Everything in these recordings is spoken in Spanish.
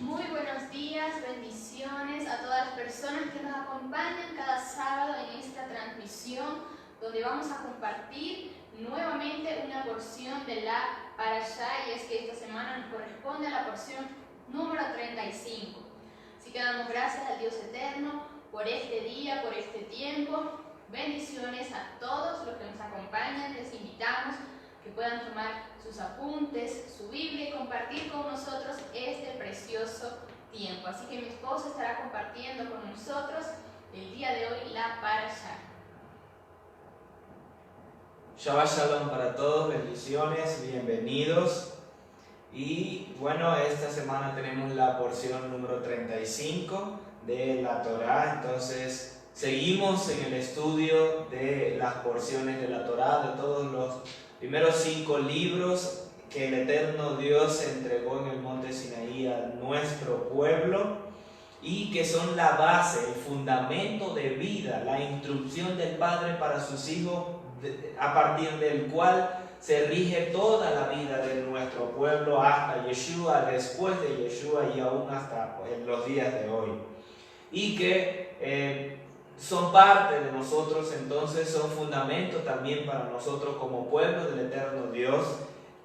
Muy buenos días, bendiciones a todas las personas que nos acompañan cada sábado en esta transmisión donde vamos a compartir nuevamente una porción de la Parashá, y es que esta semana nos corresponde a la porción número 35. Así que damos gracias al Dios eterno por este día, por este tiempo. Bendiciones a todos los que nos acompañan. Les invitamos que puedan tomar sus apuntes, su Biblia y compartir con nosotros este precioso tiempo. Así que mi esposo estará compartiendo con nosotros el día de hoy la Parashá. Shabbat Shalom para todos, bendiciones, bienvenidos. Y bueno, esta semana tenemos la porción número 35 de la Torá. Entonces seguimos en el estudio de las porciones de la Torá, de todos los primeros 5 libros que el eterno Dios entregó en el monte Sinaí a nuestro pueblo, y que son la base, el fundamento de vida, la instrucción del Padre para sus hijos, a partir del cual se rige toda la vida de nuestro pueblo hasta Yeshua, después de Yeshua y aún hasta los días de hoy. Y que son parte de nosotros, entonces son fundamento también para nosotros como pueblo del eterno Dios.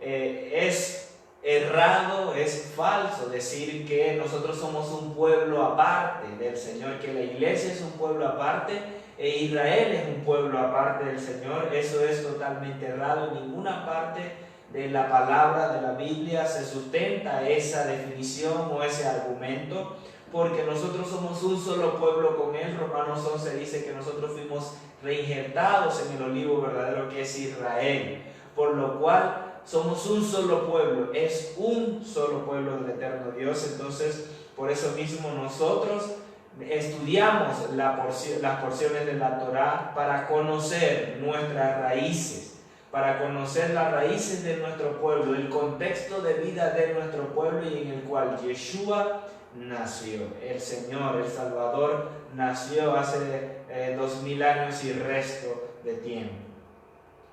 Es errado, es falso decir que nosotros somos un pueblo aparte del Señor, que la iglesia es un pueblo aparte e Israel es un pueblo aparte del Señor. Eso es totalmente errado. En ninguna parte de la palabra de la Biblia se sustenta esa definición o ese argumento, porque nosotros somos un solo pueblo con Él. Romanos 11 dice que nosotros fuimos reinjertados en el olivo verdadero que es Israel, por lo cual somos un solo pueblo, es un solo pueblo del eterno Dios. Entonces, por eso mismo nosotros estudiamos las porciones de la Torá para conocer nuestras raíces, para conocer las raíces de nuestro pueblo, el contexto de vida de nuestro pueblo, y en el cual Yeshua nació. El Señor, el Salvador, nació hace 2000 años y resto de tiempo.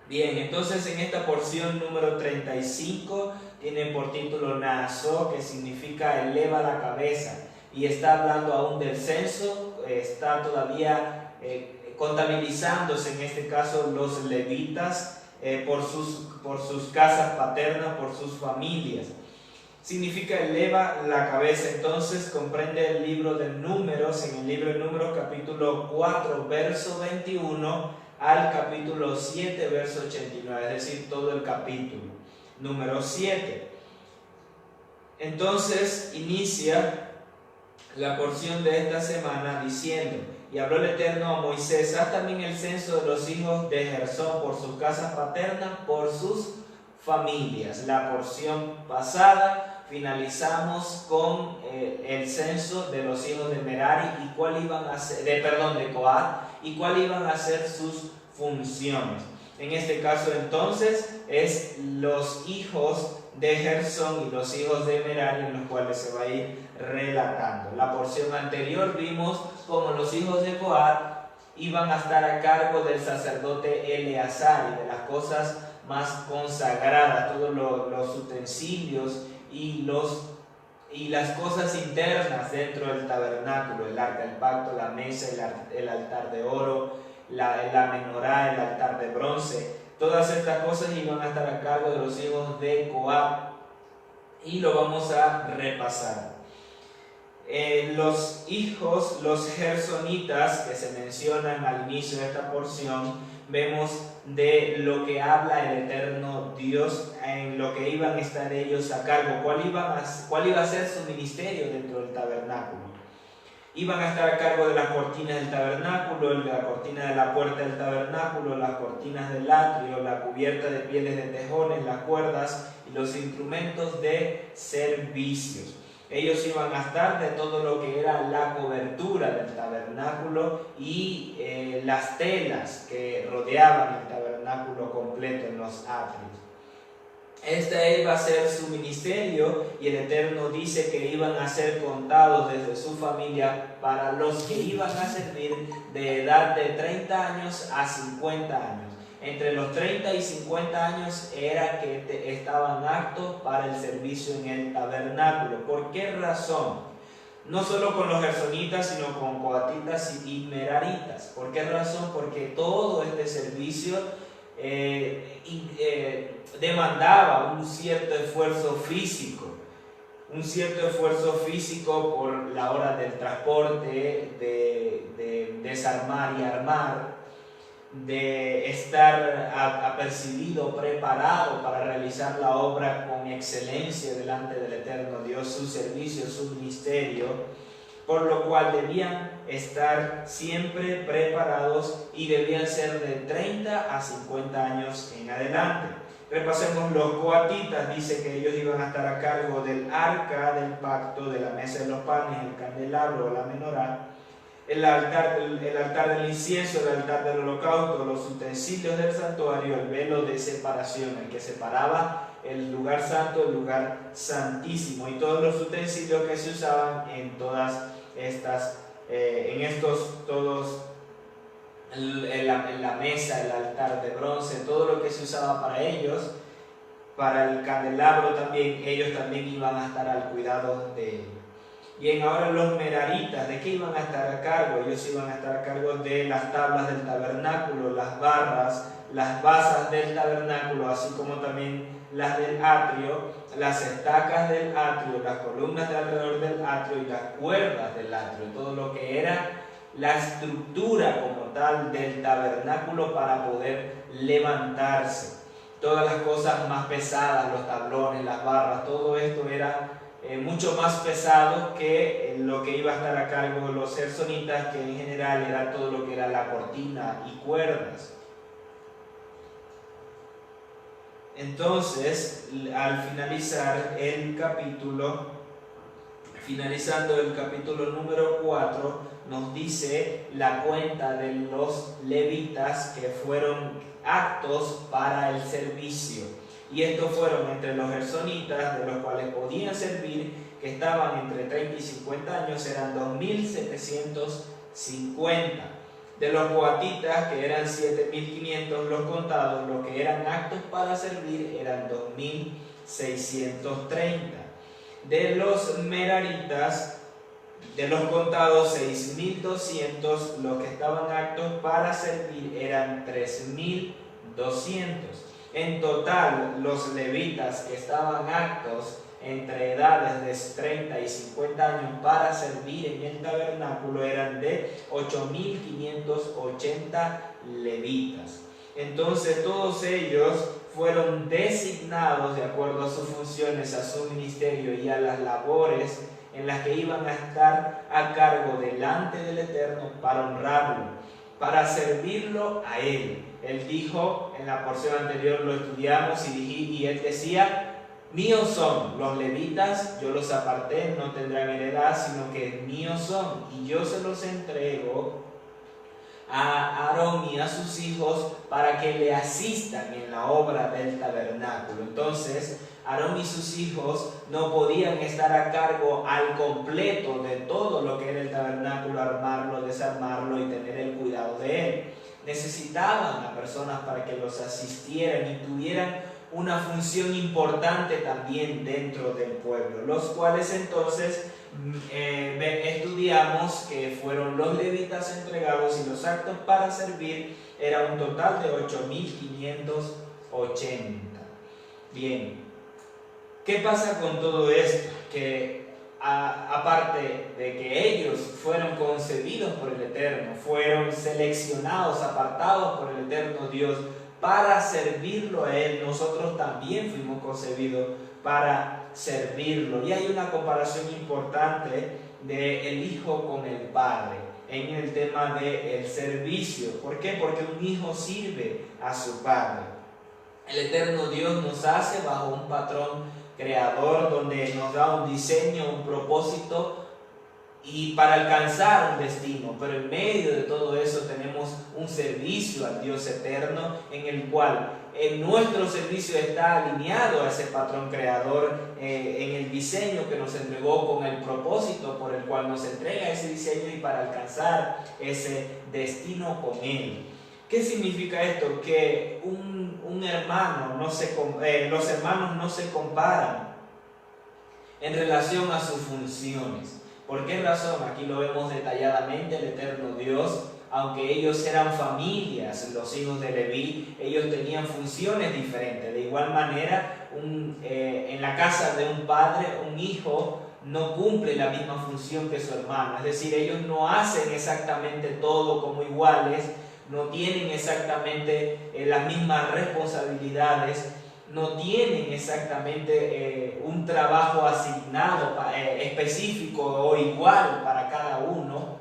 Bien, entonces en esta porción número 35 tiene por título Naasó, que significa eleva la cabeza, y está hablando aún del censo. Está todavía contabilizándose en este caso los levitas por sus casas paternas, por sus familias. Significa eleva la cabeza. Entonces comprende el libro de Números. En el libro de Números capítulo 4 verso 21 al capítulo 7 verso 89, es decir, todo el capítulo número 7. Entonces inicia la porción de esta semana diciendo: y habló el Eterno a Moisés, haz también el censo de los hijos de Gersón por sus casas paternas, por sus familias. La porción pasada finalizamos con el censo de los hijos de Merari y cuál iban a ser, de Coat, y cuál iban a ser sus funciones. En este caso entonces es los hijos de Gersón y los hijos de Merari, en los cuales se va a ir relatando. La porción anterior vimos como los hijos de Coat iban a estar a cargo del sacerdote Eleazar y de las cosas más consagradas, todos los utensilios y las cosas internas dentro del tabernáculo, el arca del pacto, la mesa, el altar de oro, la menorá, el altar de bronce. Todas estas cosas iban a estar a cargo de los hijos de Coat, y lo vamos a repasar. Los hijos, los gersonitas, que se mencionan al inicio de esta porción, vemos de lo que habla el eterno Dios, en lo que iban a estar ellos a cargo, cuál iba a ser su ministerio dentro del tabernáculo. Iban a estar a cargo de las cortinas del tabernáculo, la cortina de la puerta del tabernáculo, las cortinas del atrio, la cubierta de pieles de tejones, las cuerdas y los instrumentos de servicios. Ellos iban a estar de todo lo que era la cobertura del tabernáculo y las telas que rodeaban el tabernáculo completo en los atrios. Este iba a ser su ministerio, y el Eterno dice que iban a ser contados desde su familia para los que iban a servir de edad de 30 años a 50 años. entre los 30 y 50 años era que estaban aptos para el servicio en el tabernáculo. ¿Por qué razón? No solo con los gersonitas, sino con coatitas y meraritas. ¿Por qué razón? Porque todo este servicio demandaba un cierto esfuerzo físico. Un cierto esfuerzo físico por la hora del transporte, de desarmar y armar, de estar apercibido, preparado para realizar la obra con excelencia delante del eterno Dios, su servicio, su ministerio, por lo cual debían estar siempre preparados y debían ser de 30 a 50 años en adelante. Repasemos los coatitas. Dice que ellos iban a estar a cargo del arca del pacto, de la mesa de los panes, el candelabro, la menorá, el altar del incienso, el altar del holocausto, los utensilios del santuario, el velo de separación, el que separaba el lugar santo del lugar santísimo, y todos los utensilios que se usaban en todas estas, en la mesa, el altar de bronce, todo lo que se usaba para ellos, para el candelabro también, ellos también iban a estar al cuidado de él. Bien, ahora los meraritas, ¿de qué iban a estar a cargo? Ellos iban a estar a cargo de las tablas del tabernáculo, las barras, las basas del tabernáculo, así como también las del atrio, las estacas del atrio, las columnas de alrededor del atrio y las cuerdas del atrio, todo lo que era la estructura como tal del tabernáculo para poder levantarse. Todas las cosas más pesadas, los tablones, las barras, todo esto era mucho más pesado que lo que iba a estar a cargo de los gersonitas, que en general era todo lo que era la cortina y cuerdas. Entonces, al finalizando el capítulo número 4, nos dice la cuenta de los levitas que fueron aptos para el servicio. Y estos fueron entre los gersonitas, de los cuales podían servir, que estaban entre 30 y 50 años, eran 2.750. De los coatitas, que eran 7.500 los contados, los que eran aptos para servir eran 2.630. De los meraritas, de los contados 6.200, los que estaban aptos para servir eran 3.200. En total, los levitas que estaban aptos entre edades de 30 y 50 años para servir en el tabernáculo eran de 8.580 levitas. Entonces todos ellos fueron designados de acuerdo a sus funciones, a su ministerio y a las labores en las que iban a estar a cargo delante del Eterno para honrarlo, para servirlo a Él. Él dijo, en la porción anterior lo estudiamos y Él decía: míos son los levitas, yo los aparté, no tendrán heredad, sino que míos son, y yo se los entrego a Aarón y a sus hijos para que le asistan en la obra del tabernáculo. Entonces, Aarón y sus hijos no podían estar a cargo al completo de todo lo que era el tabernáculo, armarlo, desarmarlo y tener el cuidado de él. Necesitaban a personas para que los asistieran y tuvieran una función importante también dentro del pueblo, los cuales entonces estudiamos que fueron los levitas entregados, y los aptos para servir era un total de 8.580. Bien, ¿qué pasa con todo esto? Que aparte de que ellos fueron concebidos por el Eterno, fueron seleccionados, apartados por el Eterno Dios para servirlo a Él, nosotros también fuimos concebidos para servirlo. Y hay una comparación importante del hijo con el padre en el tema del servicio. ¿Por qué? Porque un hijo sirve a su padre. El Eterno Dios nos hace bajo un patrón creador donde nos da un diseño, un propósito y para alcanzar un destino, pero en medio de todo eso tenemos un servicio al Dios eterno en el cual nuestro servicio está alineado a ese patrón creador, en el diseño que nos entregó, con el propósito por el cual nos entrega ese diseño y para alcanzar ese destino con Él. ¿Qué significa esto? Que un hermano los hermanos no se comparan en relación a sus funciones. ¿Por qué razón? Aquí lo vemos detalladamente. El eterno Dios, aunque ellos eran familias, los hijos de Leví, ellos tenían funciones diferentes. De igual manera, en la casa de un padre, un hijo no cumple la misma función que su hermano. Es decir, ellos no hacen exactamente todo como iguales, no tienen exactamente las mismas responsabilidades, no tienen exactamente un trabajo asignado específico o igual para cada uno,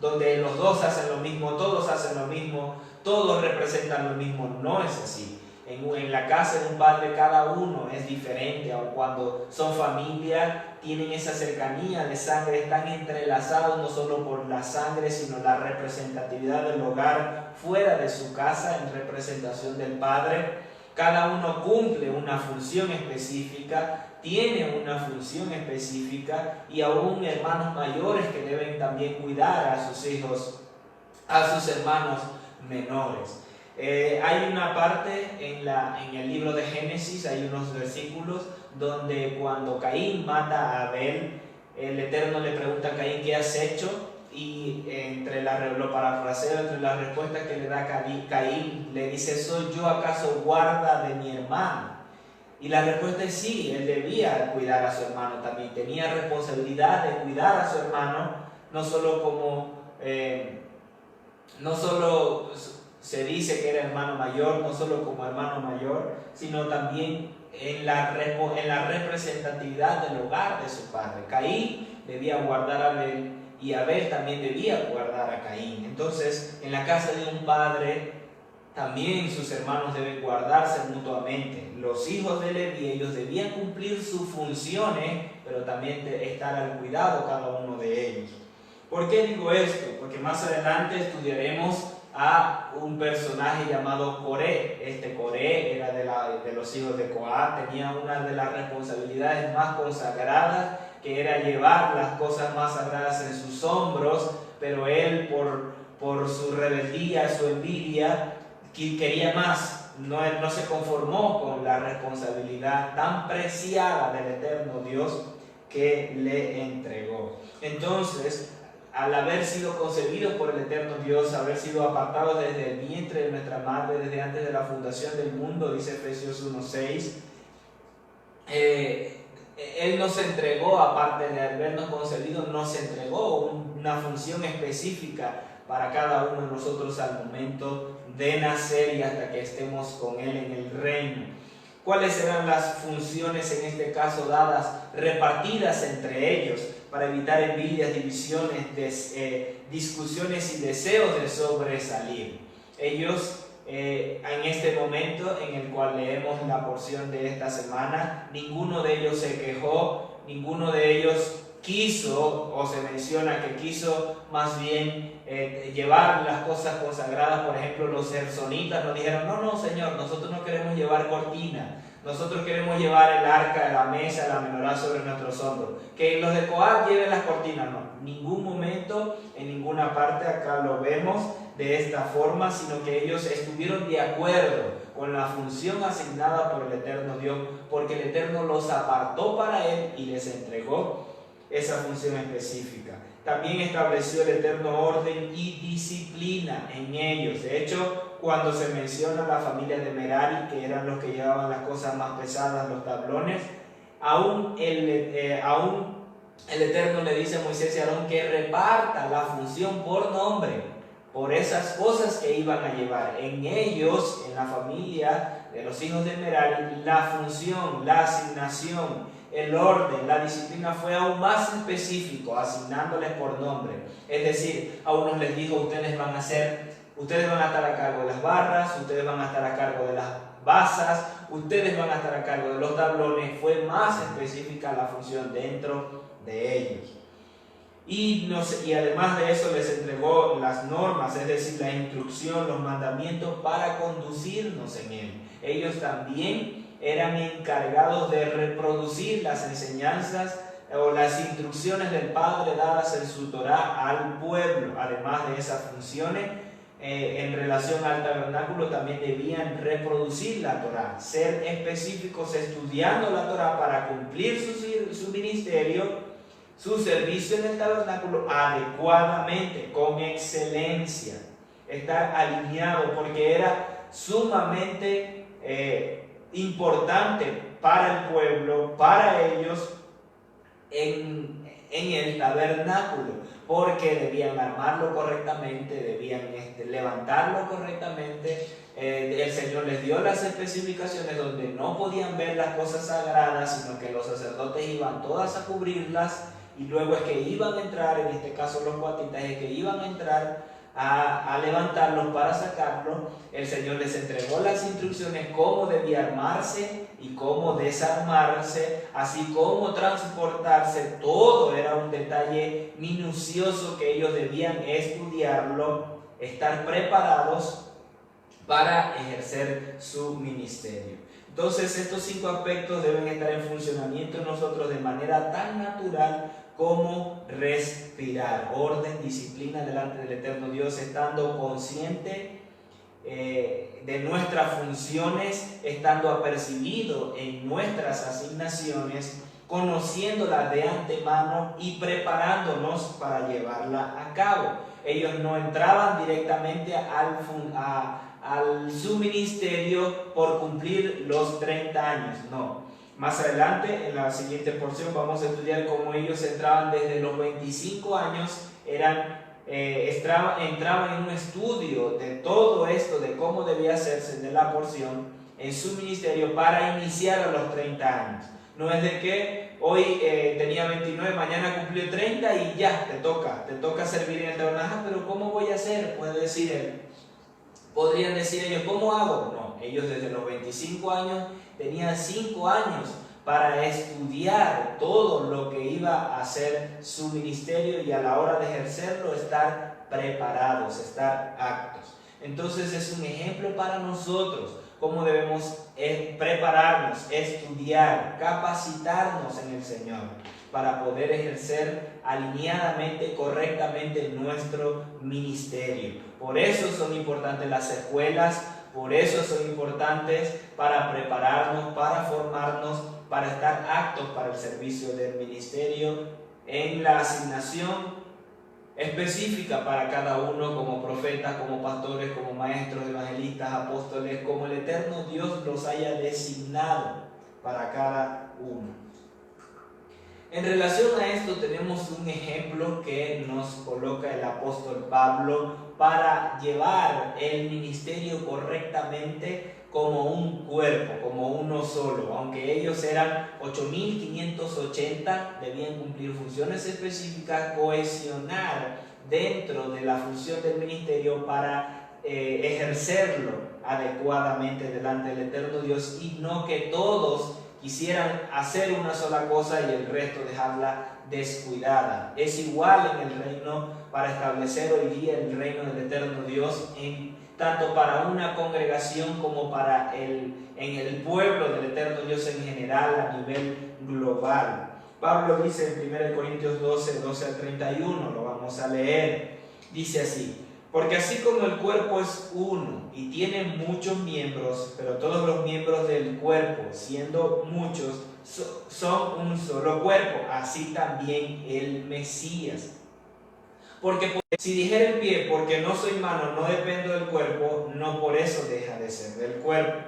donde los dos hacen lo mismo, todos hacen lo mismo, todos representan lo mismo. No es así. En la casa de un padre cada uno es diferente, aun cuando son familia, tienen esa cercanía de sangre, están entrelazados no solo por la sangre, sino la representatividad del hogar fuera de su casa en representación del padre. Cada uno cumple una función específica, tiene una función específica, y aún hermanos mayores que deben también cuidar a sus hijos, a sus hermanos menores. Hay una parte en el libro de Génesis, hay unos versículos donde cuando Caín mata a Abel, el Eterno le pregunta a Caín: ¿qué has hecho? Y lo parafraseo, entre las respuestas que le da Caín, le dice: ¿soy yo acaso guarda de mi hermano? Y la respuesta es sí, él debía cuidar a su hermano también, tenía responsabilidad de cuidar a su hermano, no solo se dice que era hermano mayor, no solo como hermano mayor, sino también en la representatividad del hogar de su padre. Caín debía guardar a Abel y Abel también debía guardar a Caín. Entonces, en la casa de un padre, también sus hermanos deben guardarse mutuamente. Los hijos de Leví, ellos debían cumplir sus funciones, pero también estar al cuidado cada uno de ellos. ¿Por qué digo esto? Porque más adelante estudiaremos a un personaje llamado Coré. Este Coré era de los hijos de Coat, tenía una de las responsabilidades más consagradas, que era llevar las cosas más sagradas en sus hombros, pero él por su rebeldía, su envidia, quería más, no se conformó con la responsabilidad tan preciada del eterno Dios que le entregó. Entonces, al haber sido concebidos por el eterno Dios, haber sido apartados desde el vientre de nuestra madre, desde antes de la fundación del mundo, dice Efesios 1:6, Él nos entregó, aparte de habernos concebido, nos entregó una función específica para cada uno de nosotros al momento de nacer y hasta que estemos con Él en el reino. ¿Cuáles serán las funciones en este caso dadas, repartidas entre ellos, para evitar envidias, divisiones, discusiones y deseos de sobresalir? Ellos, en este momento en el cual leemos la porción de esta semana, ninguno de ellos se quejó, ninguno de ellos quiso, o se menciona que quiso más bien llevar las cosas consagradas. Por ejemplo, los gersonitas nos dijeron: no Señor, nosotros no queremos llevar cortina, nosotros queremos llevar el arca, la mesa, la menorá sobre nuestros hombros. Que los de Coat lleven las cortinas. No, en ningún momento, en ninguna parte acá lo vemos de esta forma, sino que ellos estuvieron de acuerdo con la función asignada por el eterno Dios, porque el eterno los apartó para Él y les entregó esa función específica. También estableció el eterno orden y disciplina en ellos. De hecho, cuando se menciona la familia de Merari, que eran los que llevaban las cosas más pesadas, los tablones, aún el Eterno le dice a Moisés y a Aarón que reparta la función por nombre, por esas cosas que iban a llevar. En ellos, en la familia de los hijos de Merari, la función, la asignación, el orden, la disciplina fue aún más específico, asignándoles por nombre. Es decir, a unos les dijo: ustedes van a estar a cargo de las barras, ustedes van a estar a cargo de las basas, ustedes van a estar a cargo de los tablones. Fue más específica la función dentro de ellos. Y además de eso les entregó las normas, es decir, la instrucción, los mandamientos para conducirnos en Él. Ellos también eran encargados de reproducir las enseñanzas o las instrucciones del Padre dadas en su Torá al pueblo. Además de esas funciones, en relación al tabernáculo también debían reproducir la Torá, ser específicos estudiando la Torá para cumplir su ministerio, su servicio en el tabernáculo adecuadamente, con excelencia, estar alineado, porque era sumamente importante para el pueblo, para ellos en el tabernáculo, porque debían armarlo correctamente, debían levantarlo correctamente. El Señor les dio las especificaciones donde no podían ver las cosas sagradas, sino que los sacerdotes iban todas a cubrirlas, y luego es que iban a entrar, en este caso los coatitas, es que iban a entrar a levantarlos para sacarlos. El Señor les entregó las instrucciones cómo debía armarse y cómo desarmarse, así como transportarse. Todo era un detalle minucioso que ellos debían estudiarlo, estar preparados para ejercer su ministerio. Entonces estos 5 aspectos deben estar en funcionamiento en nosotros de manera tan natural como respirar. Orden, disciplina delante del eterno Dios, estando consciente de nuestras funciones, estando apercibido en nuestras asignaciones, conociéndolas de antemano y preparándonos para llevarla a cabo. Ellos no entraban directamente al su ministerio por cumplir los 30 años, no. Más adelante, en la siguiente porción, vamos a estudiar cómo ellos entraban desde los 25 años, entraban en un estudio de todo esto, de cómo debía hacerse de la porción en su ministerio para iniciar a los 30 años. No es de que hoy tenía 29, mañana cumplió 30 y ya, te toca servir en el tabernáculo. Pero ¿cómo voy a hacer? Puede decir él. Podrían decir ellos, ¿cómo hago? No, ellos desde los 25 años tenían 5 años para estudiar todo lo que iba a ser su ministerio, y a la hora de ejercerlo estar preparados, estar aptos. Entonces es un ejemplo para nosotros cómo debemos prepararnos, estudiar, capacitarnos en el Señor para poder ejercer alineadamente, correctamente nuestro ministerio. Por eso son importantes las escuelas, por eso son importantes para prepararnos, para formarnos, para estar aptos para el servicio del ministerio en la asignación específica para cada uno, como profetas, como pastores, como maestros, evangelistas, apóstoles, como el eterno Dios los haya designado para cada uno. En relación a esto tenemos un ejemplo que nos coloca el apóstol Pablo para llevar el ministerio correctamente como un cuerpo, como uno solo. Aunque ellos eran 8.580, debían cumplir funciones específicas, cohesionar dentro de la función del ministerio para ejercerlo adecuadamente delante del eterno Dios, y no que todos quisieran hacer una sola cosa y el resto dejarla descuidada. Es igual en el reino, para establecer hoy día el reino del eterno Dios, tanto para una congregación como para en el pueblo del eterno Dios en general, a nivel global. Pablo dice en 1 Corintios 12 al 31, lo vamos a leer, dice así: porque así como el cuerpo es uno y tiene muchos miembros, pero todos los miembros del cuerpo, siendo muchos, son un solo cuerpo, así también el Mesías. Porque si dijera el pie, porque no soy mano, no dependo del cuerpo, no por eso deja de ser del cuerpo.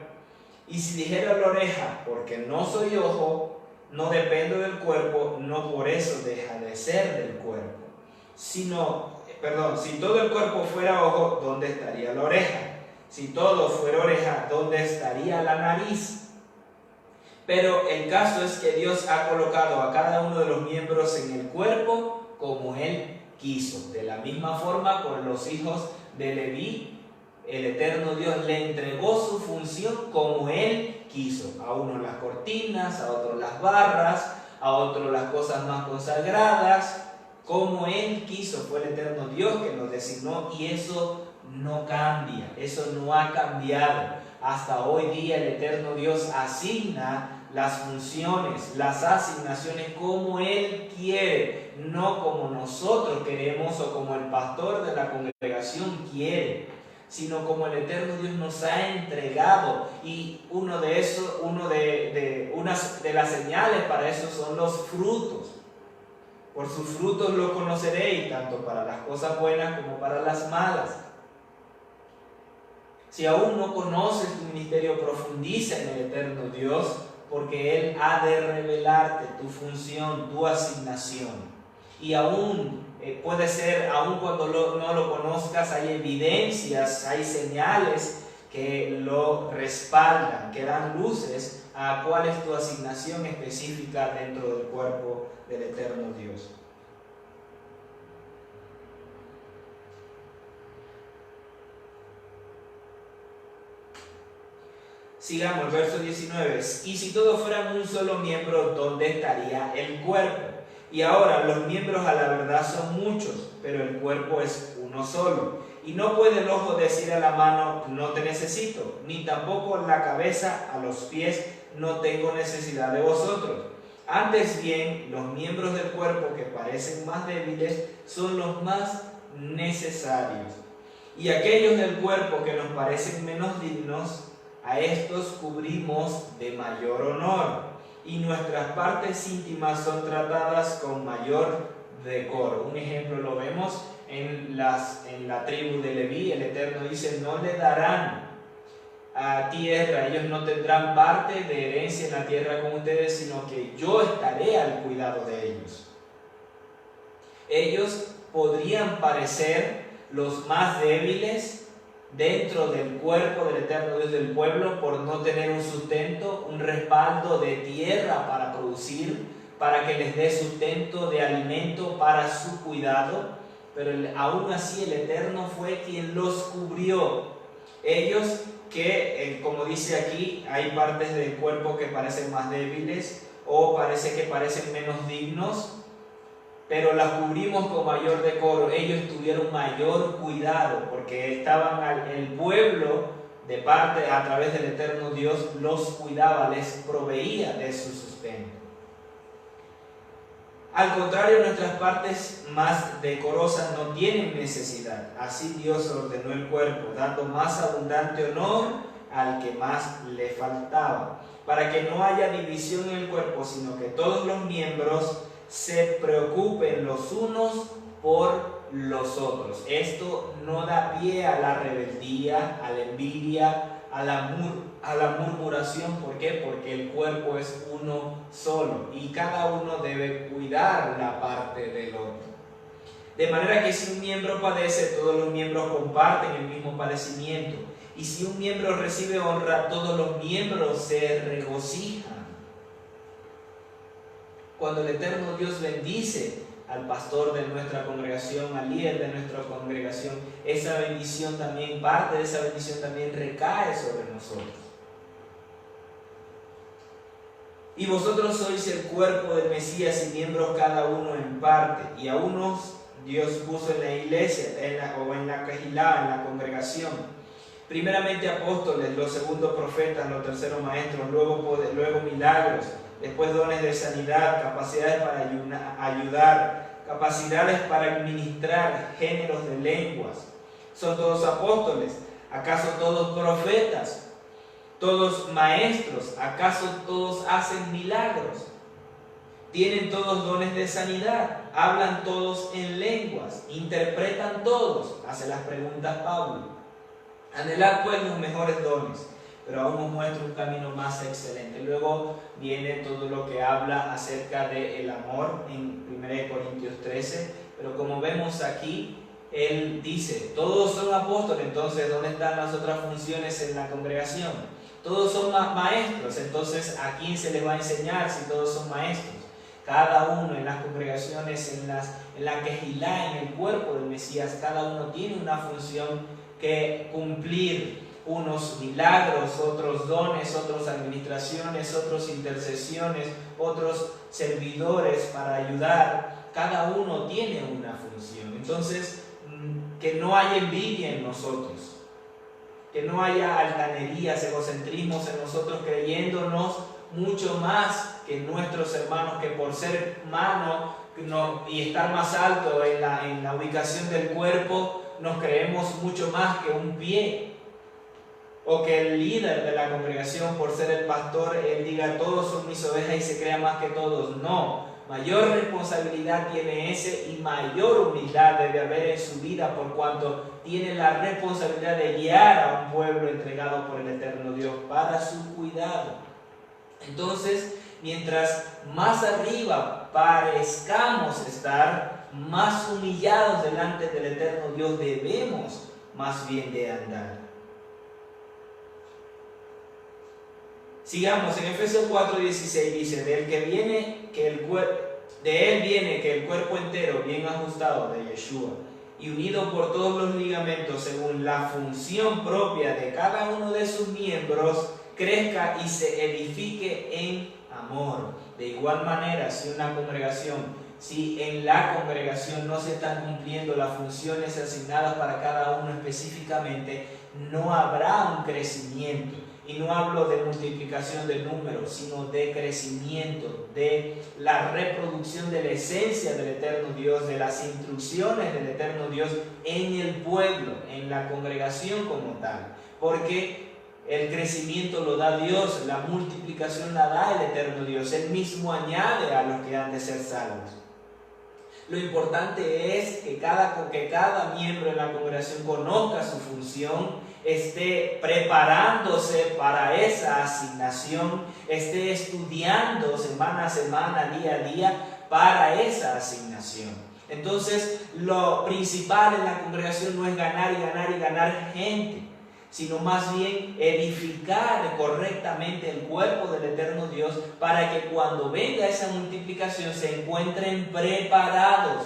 Y si dijera la oreja, porque no soy ojo, no dependo del cuerpo, no por eso deja de ser del cuerpo. Si todo el cuerpo fuera ojo, ¿dónde estaría la oreja? Si todo fuera oreja, ¿dónde estaría la nariz? Pero el caso es que Dios ha colocado a cada uno de los miembros en el cuerpo como Él quiso. De la misma forma, con los hijos de Leví, el eterno Dios le entregó su función como Él quiso. A uno las cortinas, a otros las barras, a otros las cosas más consagradas. Como Él quiso, fue el eterno Dios que nos designó, y eso no cambia, eso no ha cambiado. Hasta hoy día el eterno Dios asigna las funciones, las asignaciones como Él quiere, no como nosotros queremos o como el pastor de la congregación quiere. sino como el eterno Dios nos ha entregado. Y una de las señales para eso son los frutos. Por sus frutos los conoceréis, tanto para las cosas buenas como para las malas. Si aún no conoces tu ministerio, profundiza en el eterno Dios, porque Él ha de revelarte tu función, tu asignación. Y aún puede ser, aún cuando no lo conozcas, hay evidencias, hay señales que lo respaldan, que dan luces a cuál es tu asignación específica dentro del cuerpo del eterno Dios. Sigamos, verso 19. Y si todos fueran un solo miembro, ¿dónde estaría el cuerpo? Y ahora los miembros a la verdad son muchos, pero el cuerpo es uno solo. Y no puede el ojo decir a la mano, no te necesito, ni tampoco la cabeza a los pies, no tengo necesidad de vosotros. Antes bien, los miembros del cuerpo que parecen más débiles son los más necesarios. Y aquellos del cuerpo que nos parecen menos dignos, a estos cubrimos de mayor honor, y nuestras partes íntimas son tratadas con mayor decoro. Un ejemplo lo vemos en la tribu de Leví. El Eterno dice, no le darán a tierra, ellos no tendrán parte de herencia en la tierra con ustedes, sino que yo estaré al cuidado de ellos. Ellos podrían parecer los más débiles dentro del cuerpo del eterno Dios del pueblo por no tener un sustento, un respaldo de tierra para producir, para que les dé sustento de alimento para su cuidado, pero aún así el Eterno fue quien los cubrió. Ellos que, como dice aquí, hay partes del cuerpo que parecen más débiles o parece que parecen menos dignos, pero las cubrimos con mayor decoro. Ellos tuvieron mayor cuidado porque el pueblo de parte a través del eterno Dios los cuidaba, les proveía de su sustento. Al contrario, nuestras partes más decorosas no tienen necesidad. Así Dios ordenó el cuerpo, dando más abundante honor al que más le faltaba, para que no haya división en el cuerpo, sino que todos los miembros se preocupen los unos por los otros. Esto no da pie a la rebeldía, a la envidia, a la murmuración. ¿Por qué? Porque el cuerpo es uno solo y cada uno debe cuidar la parte del otro. De manera que si un miembro padece, todos los miembros comparten el mismo padecimiento. Y si un miembro recibe honra, todos los miembros se regocijan. Cuando el eterno Dios bendice al pastor de nuestra congregación, al líder de nuestra congregación, esa bendición también, parte de esa bendición también recae sobre nosotros. Y vosotros sois el cuerpo del Mesías y miembros cada uno en parte. Y a unos Dios puso en la iglesia, en la Kehilá, en la congregación. Primeramente apóstoles, los segundos profetas, los terceros maestros, luego milagros, después dones de sanidad, capacidades para ayudar, capacidades para administrar, géneros de lenguas. ¿Son todos apóstoles? ¿Acaso todos profetas? ¿Todos maestros? ¿Acaso todos hacen milagros? ¿Tienen todos dones de sanidad? ¿Hablan todos en lenguas? ¿Interpretan todos? Hace las preguntas Pablo. Anhelad pues los mejores dones, pero aún nos muestra un camino más excelente. Luego viene todo lo que habla acerca del amor en 1 Corintios 13, pero como vemos aquí, él dice, todos son apóstoles, entonces ¿dónde están las otras funciones en la congregación? Todos son maestros, entonces ¿a quién se les va a enseñar si todos son maestros? Cada uno en las congregaciones, en la Kehilá, en el cuerpo del Mesías, cada uno tiene una función que cumplir, unos milagros, otros dones, otras administraciones, otros intercesiones, otros servidores para ayudar. Cada uno tiene una función. Entonces, que no haya envidia en nosotros, que no haya altanerías, egocentrismos en nosotros, creyéndonos mucho más que nuestros hermanos, que por ser hermano y estar más alto en la ubicación del cuerpo, nos creemos mucho más que un pie, o que el líder de la congregación, por ser el pastor, él diga todos son mis ovejas y se crea más que todos. No, mayor responsabilidad tiene ese y mayor humildad debe haber en su vida, por cuanto tiene la responsabilidad de guiar a un pueblo entregado por el eterno Dios para su cuidado. Entonces, mientras más arriba parezcamos estar, más humillados delante del eterno Dios debemos más bien de andar. Sigamos, en Efesios 4:16 dice, de él viene que el cuerpo entero bien ajustado de Yeshua y unido por todos los ligamentos según la función propia de cada uno de sus miembros, crezca y se edifique en amor. De igual manera, si en la congregación no se están cumpliendo las funciones asignadas para cada uno específicamente, no habrá un crecimiento. Y no hablo de multiplicación de números, sino de crecimiento, de la reproducción de la esencia del eterno Dios, de las instrucciones del eterno Dios en el pueblo, en la congregación como tal. Porque el crecimiento lo da Dios, la multiplicación la da el eterno Dios. Él mismo añade a los que han de ser salvos. Lo importante es que cada miembro de la congregación conozca su función, esté preparándose para esa asignación, esté estudiando semana a semana, día a día, para esa asignación. Entonces, lo principal en la congregación no es ganar y ganar y ganar gente, sino más bien edificar correctamente el cuerpo del eterno Dios para que cuando venga esa multiplicación se encuentren preparados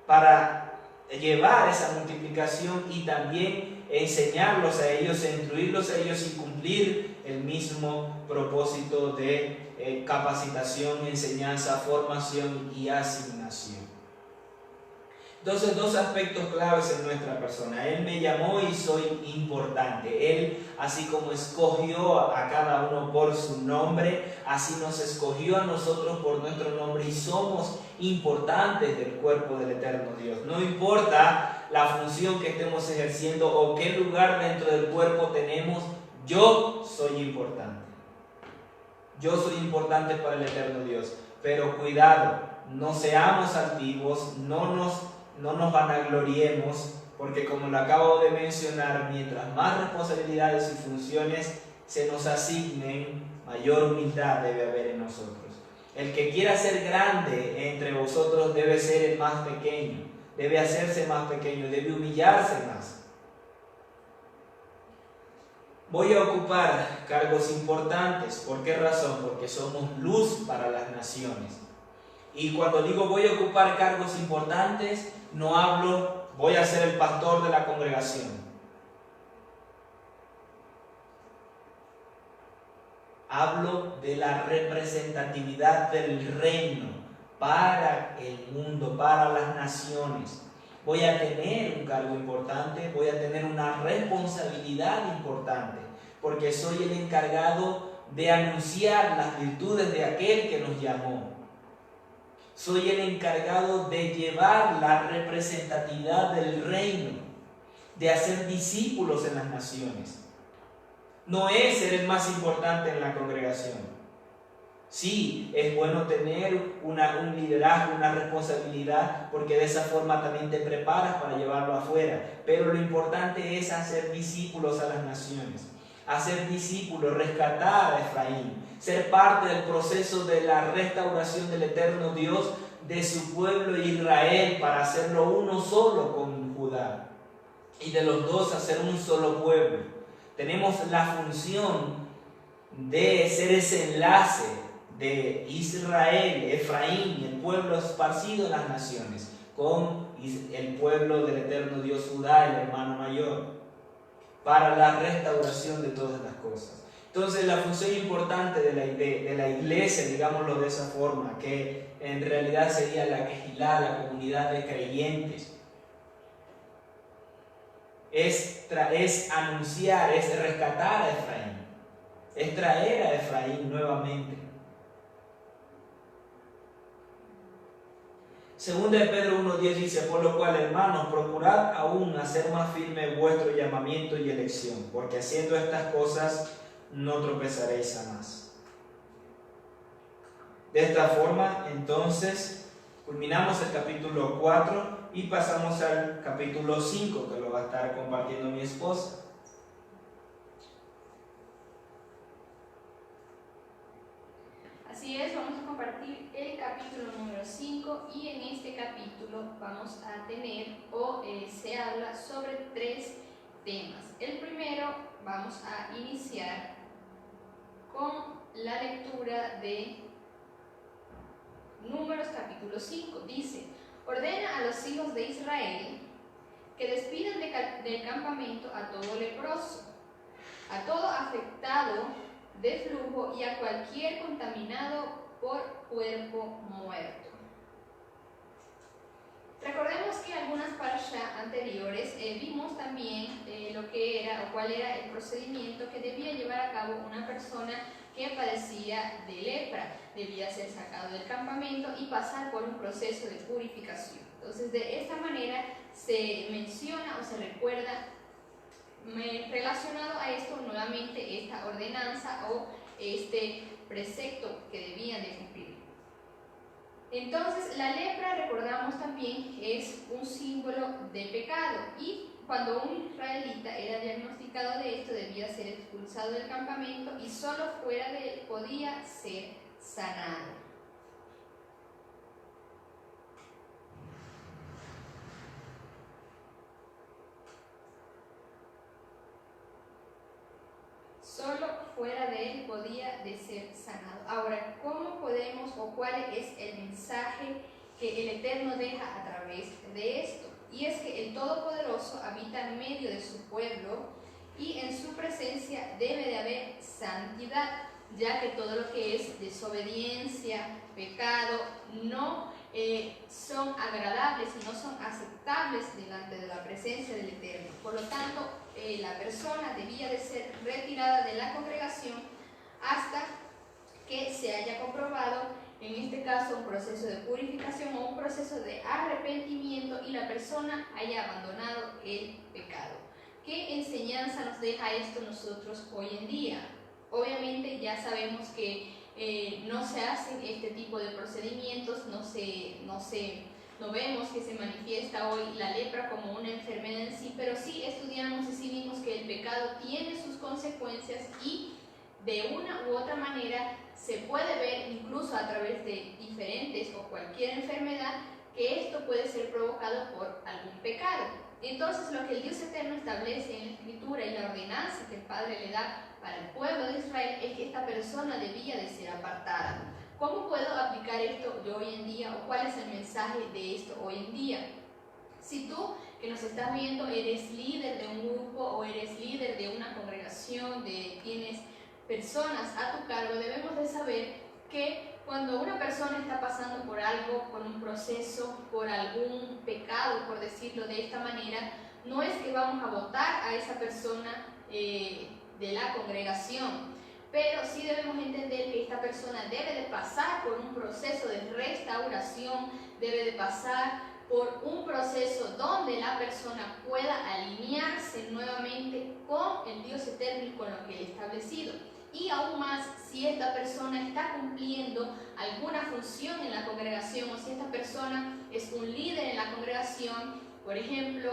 para llevar esa multiplicación y también enseñarlos a ellos, instruirlos a ellos y cumplir el mismo propósito de capacitación, enseñanza, formación y asignación. Entonces, dos aspectos claves en nuestra persona. Él me llamó y soy importante. Él, así como escogió a cada uno por su nombre, así nos escogió a nosotros por nuestro nombre y somos importantes del cuerpo del eterno Dios. No importa la función que estemos ejerciendo o qué lugar dentro del cuerpo tenemos, yo soy importante. Yo soy importante para el eterno Dios. Pero cuidado, no seamos altivos, no nos vanagloriemos, porque como lo acabo de mencionar, mientras más responsabilidades y funciones se nos asignen, mayor humildad debe haber en nosotros. El que quiera ser grande entre vosotros debe ser el más pequeño, debe hacerse más pequeño, debe humillarse más. Voy a ocupar cargos importantes. ¿Por qué razón? Porque somos luz para las naciones. Y cuando digo voy a ocupar cargos importantes, no hablo voy a ser el pastor de la congregación. Hablo de la representatividad del reino para el mundo, para las naciones. Voy a tener un cargo importante, voy a tener una responsabilidad importante, porque soy el encargado de anunciar las virtudes de aquel que nos llamó. Soy el encargado de llevar la representatividad del reino, de hacer discípulos en las naciones. No es ser el más importante en la congregación. Sí, es bueno tener un liderazgo, una responsabilidad, porque de esa forma también te preparas para llevarlo afuera. Pero lo importante es hacer discípulos a las naciones, hacer discípulos, rescatar a Efraín, ser parte del proceso de la restauración del eterno Dios de su pueblo Israel para hacerlo uno solo con Judá y de los dos hacer un solo pueblo. Tenemos la función de ser ese enlace de Israel, Efraín, el pueblo esparcido en las naciones, con el pueblo del eterno Dios Judá, el hermano mayor, para la restauración de todas las cosas. Entonces, la función importante de la iglesia, digámoslo de esa forma, que en realidad sería la Quejilá, la comunidad de creyentes, es anunciar, es rescatar a Efraín, es traer a Efraín nuevamente. Segunda de Pedro 1:10 dice: por lo cual, hermanos, procurad aún hacer más firme vuestro llamamiento y elección, porque haciendo estas cosas no tropezaréis jamás. De esta forma, entonces, culminamos el capítulo 4 y pasamos al capítulo 5, que lo va a estar compartiendo mi esposa. Así es, vamos a compartir el capítulo número 5 y en este capítulo vamos a tener se habla sobre 3 temas. El primero, vamos a iniciar con la lectura de Números capítulo 5. Dice: ordena a los hijos de Israel que despidan del campamento a todo leproso, a todo afectado de flujo y a cualquier contaminado por cuerpo muerto. Recordemos que algunas parashas anteriores vimos también lo que era o cuál era el procedimiento que debía llevar a cabo una persona que padecía de lepra. Debía ser sacado del campamento y pasar por un proceso de purificación. Entonces, de esta manera se menciona o se recuerda relacionado a esto nuevamente esta ordenanza o este precepto que debían de cumplir. Entonces, la lepra, recordamos también, es un símbolo de pecado, y cuando un israelita era diagnosticado de esto, debía ser expulsado del campamento y solo fuera de él podía ser sanado. Solo fuera de él podía de ser sanado. Ahora, ¿cómo podemos o cuál es el mensaje que el Eterno deja a través de esto? Y es que el Todopoderoso habita en medio de su pueblo y en su presencia debe de haber santidad, ya que todo lo que es desobediencia, pecado, no son agradables y no son aceptables delante de la presencia del Eterno. Por lo tanto, la persona debía de ser retirada de la congregación hasta que se haya comprobado, en este caso, un proceso de purificación o un proceso de arrepentimiento y la persona haya abandonado el pecado. ¿Qué enseñanza nos deja esto nosotros hoy en día? Obviamente ya sabemos que no se hacen este tipo de procedimientos, no vemos que se manifiesta hoy la lepra como una enfermedad en sí, pero sí estudiamos y sí vimos que el pecado tiene sus consecuencias y de una u otra manera se puede ver incluso a través de diferentes o cualquier enfermedad que esto puede ser provocado por algún pecado. Entonces, lo que el Dios Eterno establece en la Escritura y la ordenanza que el Padre le da para el pueblo de Israel es que esta persona debía de ser apartada. ¿Cómo puedo aplicar esto yo hoy en día o cuál es el mensaje de esto hoy en día? Si tú que nos estás viendo eres líder de un grupo o eres líder de una congregación, tienes personas a tu cargo, debemos de saber que cuando una persona está pasando por algo, por un proceso, por algún pecado, por decirlo de esta manera, no es que vamos a votar a esa persona de la congregación, pero sí debemos entender que esta persona debe de pasar por un proceso de restauración, debe de pasar por un proceso donde la persona pueda alinearse nuevamente con el Dios Eterno y con lo que Él ha establecido. Y aún más, si esta persona está cumpliendo alguna función en la congregación o si esta persona es un líder en la congregación, por ejemplo,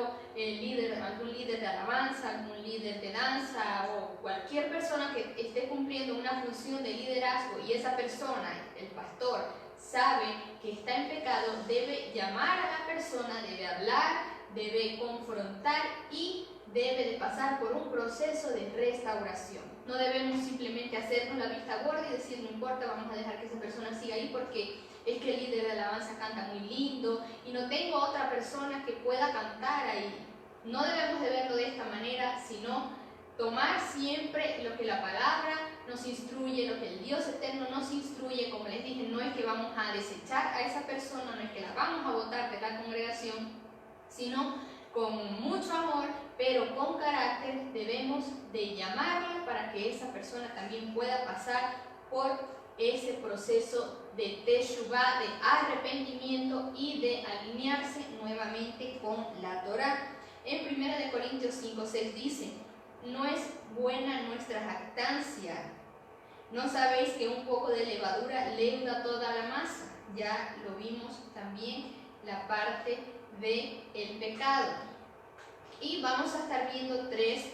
algún líder de alabanza, algún líder de danza o cualquier persona que esté cumpliendo una función de liderazgo y esa persona, el pastor, sabe que está en pecado, debe llamar a la persona, debe hablar, debe confrontar y debe de pasar por un proceso de restauración. No debemos simplemente hacernos la vista gorda y decir, no importa, vamos a dejar que esa persona siga ahí porque es que el líder de alabanza canta muy lindo y no tengo otra persona que pueda cantar ahí. No debemos de verlo de esta manera, sino tomar siempre lo que la palabra nos instruye, lo que el Dios Eterno nos instruye. Como les dije, no es que vamos a desechar a esa persona, no es que la vamos a botar de la congregación, sino con mucho amor, pero con carácter, debemos de llamarla para que esa persona también pueda pasar por ese proceso de teshuvá, de arrepentimiento y de alinearse nuevamente con la Torá. En 1 Corintios 5:6 dice: no es buena nuestra jactancia. ¿No sabéis que un poco de levadura leuda toda la masa? Ya lo vimos también la parte del pecado. Y vamos a estar viendo 3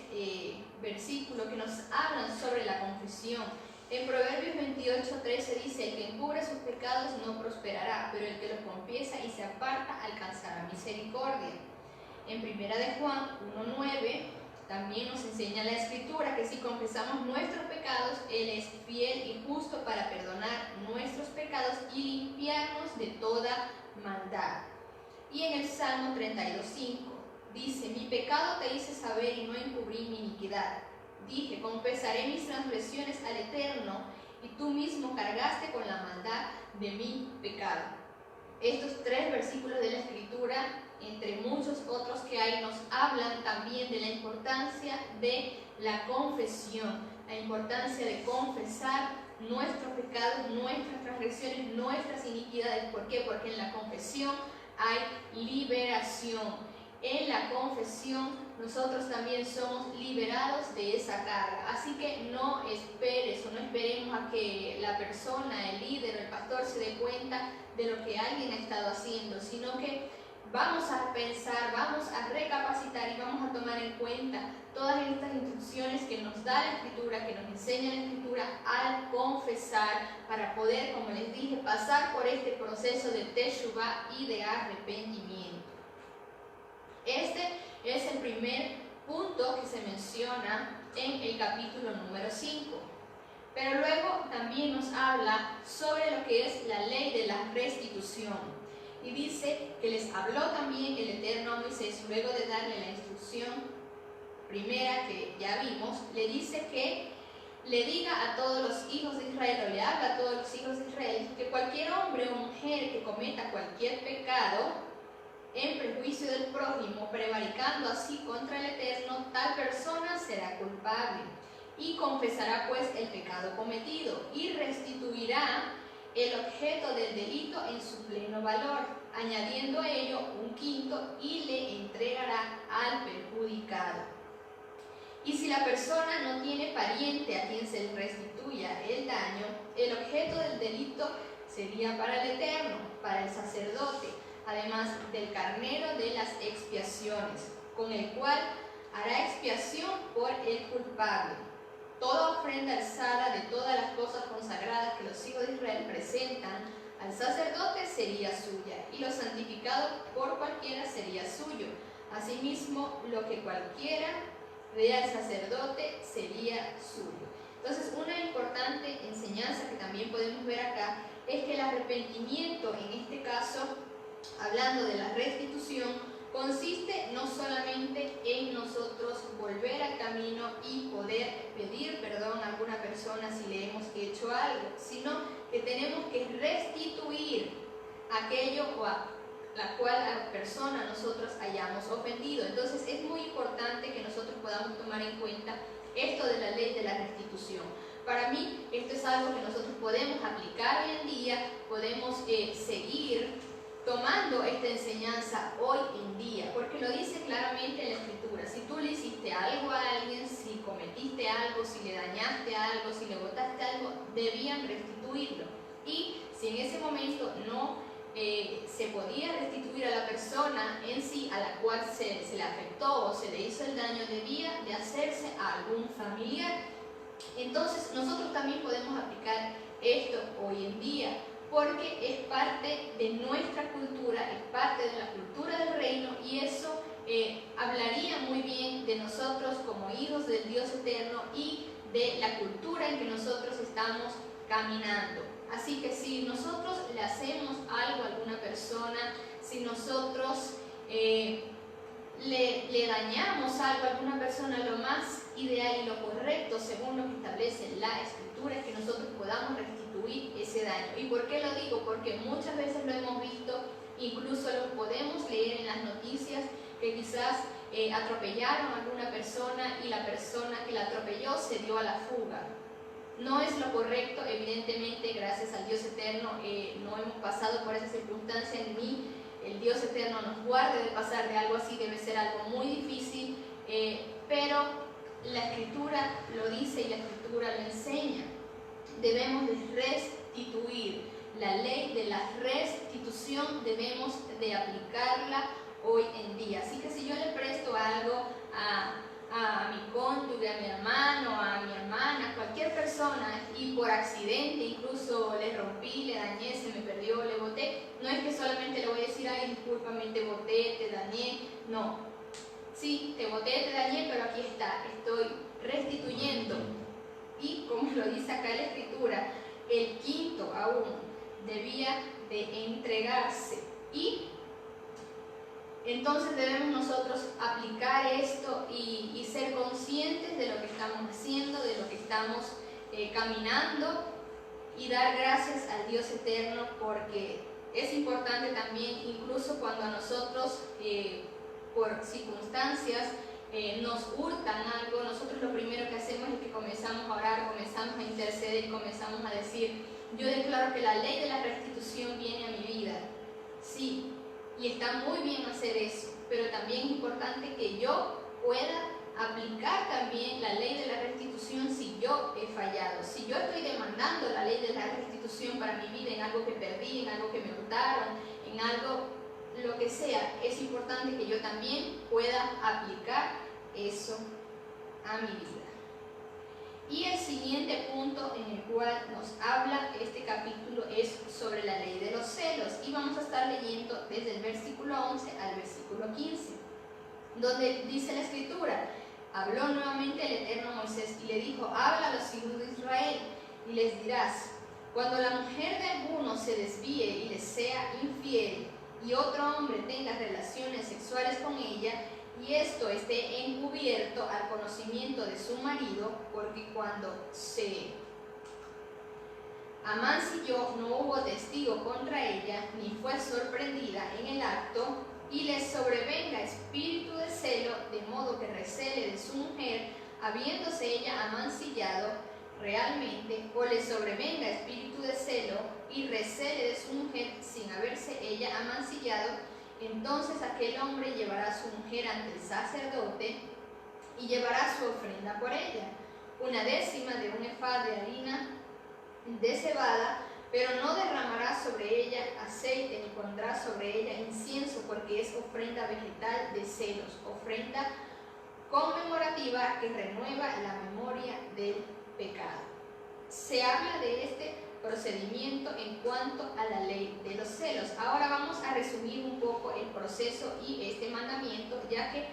versículos que nos hablan sobre la confesión. En Proverbios 28:13 dice: el que encubre sus pecados no prosperará, pero el que los confiesa y se aparta alcanzará misericordia. En 1 de Juan 1:9 también nos enseña la Escritura que si confesamos nuestros pecados, Él es fiel y justo para perdonar nuestros pecados y limpiarnos de toda maldad. Y en el Salmo 32:5 dice: mi pecado te hice saber y no encubrí mi iniquidad. Dije: confesaré mis transgresiones al Eterno, y tú mismo cargaste con la maldad de mi pecado. Estos 3 versículos de la Escritura, entre muchos otros que hay, nos hablan también de la importancia de la confesión, la importancia de confesar nuestros pecados, nuestras transgresiones, nuestras iniquidades. ¿Por qué? Porque en la confesión hay liberación. En la confesión nosotros también somos liberados de esa carga. Así que no esperes o no esperemos a que la persona, el líder, el pastor se dé cuenta de lo que alguien ha estado haciendo, sino que vamos a pensar, vamos a recapacitar y vamos a tomar en cuenta todas estas instrucciones que nos da la Escritura, que nos enseña la Escritura al confesar, para poder, como les dije, pasar por este proceso de teshuvá y de arrepentimiento. Este es el primer punto que se menciona en el capítulo número 5. Pero luego también nos habla sobre lo que es la ley de la restitución. Y dice que les habló también el Eterno a Moisés, luego de darle la instrucción primera que ya vimos, le dice que le diga a todos los hijos de Israel, o le habla a todos los hijos de Israel, que cualquier hombre o mujer que cometa cualquier pecado en perjuicio del prójimo, prevaricando así contra el Eterno, tal persona será culpable, y confesará pues el pecado cometido, y restituirá el objeto del delito en su pleno valor, añadiendo a ello un quinto, y le entregará al perjudicado. Y si la persona no tiene pariente a quien se le restituya el daño, el objeto del delito sería para el Eterno, para el sacerdote, además del carnero de las expiaciones, con el cual hará expiación por el culpable. Toda ofrenda alzada de todas las cosas consagradas que los hijos de Israel presentan al sacerdote sería suya, y lo santificado por cualquiera sería suyo. Asimismo, lo que cualquiera dé al sacerdote sería suyo. Entonces, una importante enseñanza que también podemos ver acá es que el arrepentimiento, en este caso, hablando de la restitución, consiste no solamente en nosotros volver al camino y poder pedir perdón a alguna persona si le hemos hecho algo, sino que tenemos que restituir aquello o a la cual a la persona nosotros hayamos ofendido. Entonces es muy importante que nosotros podamos tomar en cuenta esto de la ley de la restitución. Para mí esto es algo que nosotros podemos aplicar hoy en día, podemos seguir tomando esta enseñanza hoy en día, porque lo dice claramente en la Escritura. Si tú le hiciste algo a alguien, si cometiste algo, si le dañaste algo, si le botaste algo, debían restituirlo. Y si en ese momento no se podía restituir a la persona en sí a la cual se le afectó o se le hizo el daño, debía de hacerse a algún familiar. Entonces nosotros también podemos aplicar esto hoy en día, porque es parte de nuestra cultura, es parte de la cultura del reino, y eso hablaría muy bien de nosotros como hijos del Dios eterno y de la cultura en que nosotros estamos caminando. Así que si nosotros le hacemos algo a alguna persona, si nosotros le dañamos algo a alguna persona, lo más ideal y lo correcto, según lo que establece la Escritura, es que nosotros podamos restituir ese daño. ¿Y por qué lo digo? Porque muchas veces lo hemos visto, incluso lo podemos leer en las noticias, que quizás atropellaron a alguna persona y la persona que la atropelló se dio a la fuga. no es lo correcto. Evidentemente, gracias al Dios eterno, no hemos pasado por esa circunstancia, ni el Dios eterno nos guarde de pasar de algo así. Debe ser algo muy difícil, pero la Escritura lo dice y la Escritura lo enseña. Debemos de restituir. La ley de la restitución debemos de aplicarla hoy en día. Así que si yo le presto algo a mi cónyuge, a mi hermano, a mi hermana, a cualquier persona, y por accidente incluso le rompí, le dañé, se me perdió, le boté, no es que solamente le voy a decir, ay, discúlpame, te boté, te dañé. No, sí, te boté, te dañé, pero aquí está, estoy restituyendo. Y como lo dice acá la Escritura, el quinto aún debía de entregarse. Y entonces debemos nosotros aplicar esto y ser conscientes de lo que estamos haciendo, de lo que estamos caminando, y dar gracias al Dios eterno, porque es importante también, incluso cuando a nosotros por circunstancias nos hurtan algo, nosotros lo primero que hacemos es que comenzamos a orar, comenzamos a interceder y comenzamos a decir, yo declaro que la ley de la restitución viene a mi vida. Sí, y está muy bien hacer eso, pero también es importante que yo pueda aplicar también la ley de la restitución si yo he fallado. Si yo estoy demandando la ley de la restitución para mi vida, en algo que perdí, en algo que me hurtaron, en algo, lo que sea, es importante que yo también pueda aplicar eso a mi vida. Y el siguiente punto en el cual nos habla este capítulo es sobre la ley de los celos, y vamos a estar leyendo desde el versículo 11 al versículo 15, donde dice la Escritura: habló nuevamente el Eterno a Moisés y le dijo, habla a los hijos de Israel y les dirás, cuando la mujer de alguno se desvíe y les sea infiel y otro hombre tenga relaciones sexuales con ella, y esto esté encubierto al conocimiento de su marido, porque cuando se amancilló no hubo testigo contra ella, ni fue sorprendida en el acto, y le sobrevenga espíritu de celo, de modo que recele de su mujer, habiéndose ella amancillado realmente, o le sobrevenga espíritu de celo y recele de su mujer sin haberse ella amancillado, entonces aquel hombre llevará a su mujer ante el sacerdote y llevará su ofrenda por ella, 1/10 de un efá de harina de cebada, pero no derramará sobre ella aceite ni pondrá sobre ella incienso, porque es ofrenda vegetal de celos, ofrenda conmemorativa que renueva la memoria del pecado. Se habla de este procedimiento en cuanto a la ley de los celos. Ahora vamos a resumir un poco el proceso y este mandamiento, ya que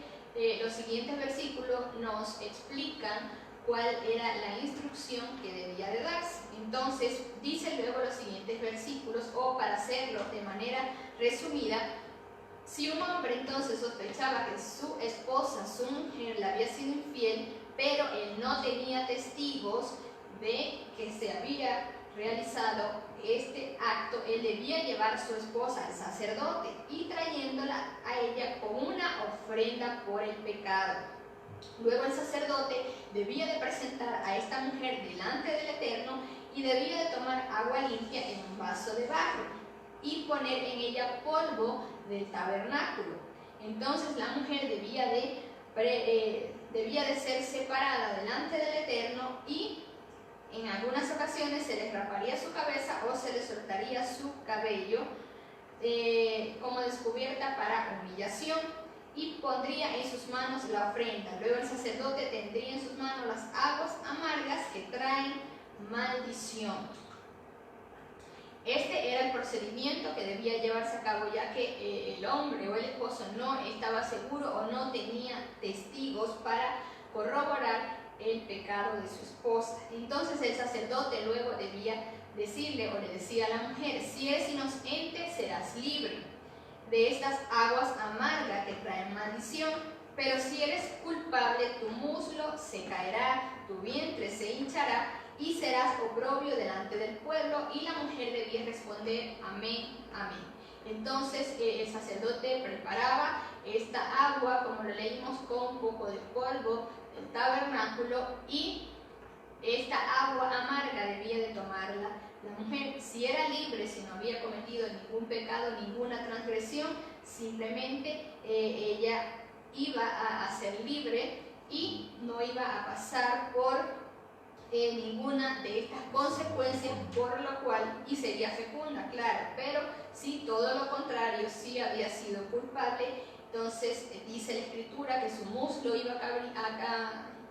los siguientes versículos nos explican cuál era la instrucción que debía de darse. Entonces, dice luego los siguientes versículos, o para hacerlo de manera resumida, si un hombre entonces sospechaba que su esposa, su mujer, le había sido infiel, pero él no tenía testigos de que se había realizado este acto, él debía llevar a su esposa al sacerdote y trayéndola a ella con una ofrenda por el pecado. Luego el sacerdote debía de presentar a esta mujer delante del Eterno y debía de tomar agua limpia en un vaso de barro y poner en ella polvo del tabernáculo. Entonces la mujer debía de ser separada delante del Eterno, y en algunas ocasiones se les raparía su cabeza o se les soltaría su cabello como descubierta para humillación, y pondría en sus manos la ofrenda. Luego el sacerdote tendría en sus manos las aguas amargas que traen maldición. Este era el procedimiento que debía llevarse a cabo, ya que el hombre o el esposo no estaba seguro o no tenía testigos para corroborar el pecado de su esposa. Entonces el sacerdote luego debía decirle, o le decía a la mujer, si eres inocente serás libre de estas aguas amargas que traen maldición, pero si eres culpable tu muslo se caerá, tu vientre se hinchará y serás oprobio delante del pueblo. Y la mujer debía responder amén, amén. Entonces el sacerdote preparaba esta agua, como lo leímos, con un poco de polvo del tabernáculo, y esta agua amarga debía de tomarla la mujer. Si era libre, si no había cometido ningún pecado, ninguna transgresión, simplemente ella iba a ser libre y no iba a pasar por ninguna de estas consecuencias, por lo cual, y sería fecunda, claro, pero si todo lo contrario, si había sido culpable, entonces dice la Escritura que su muslo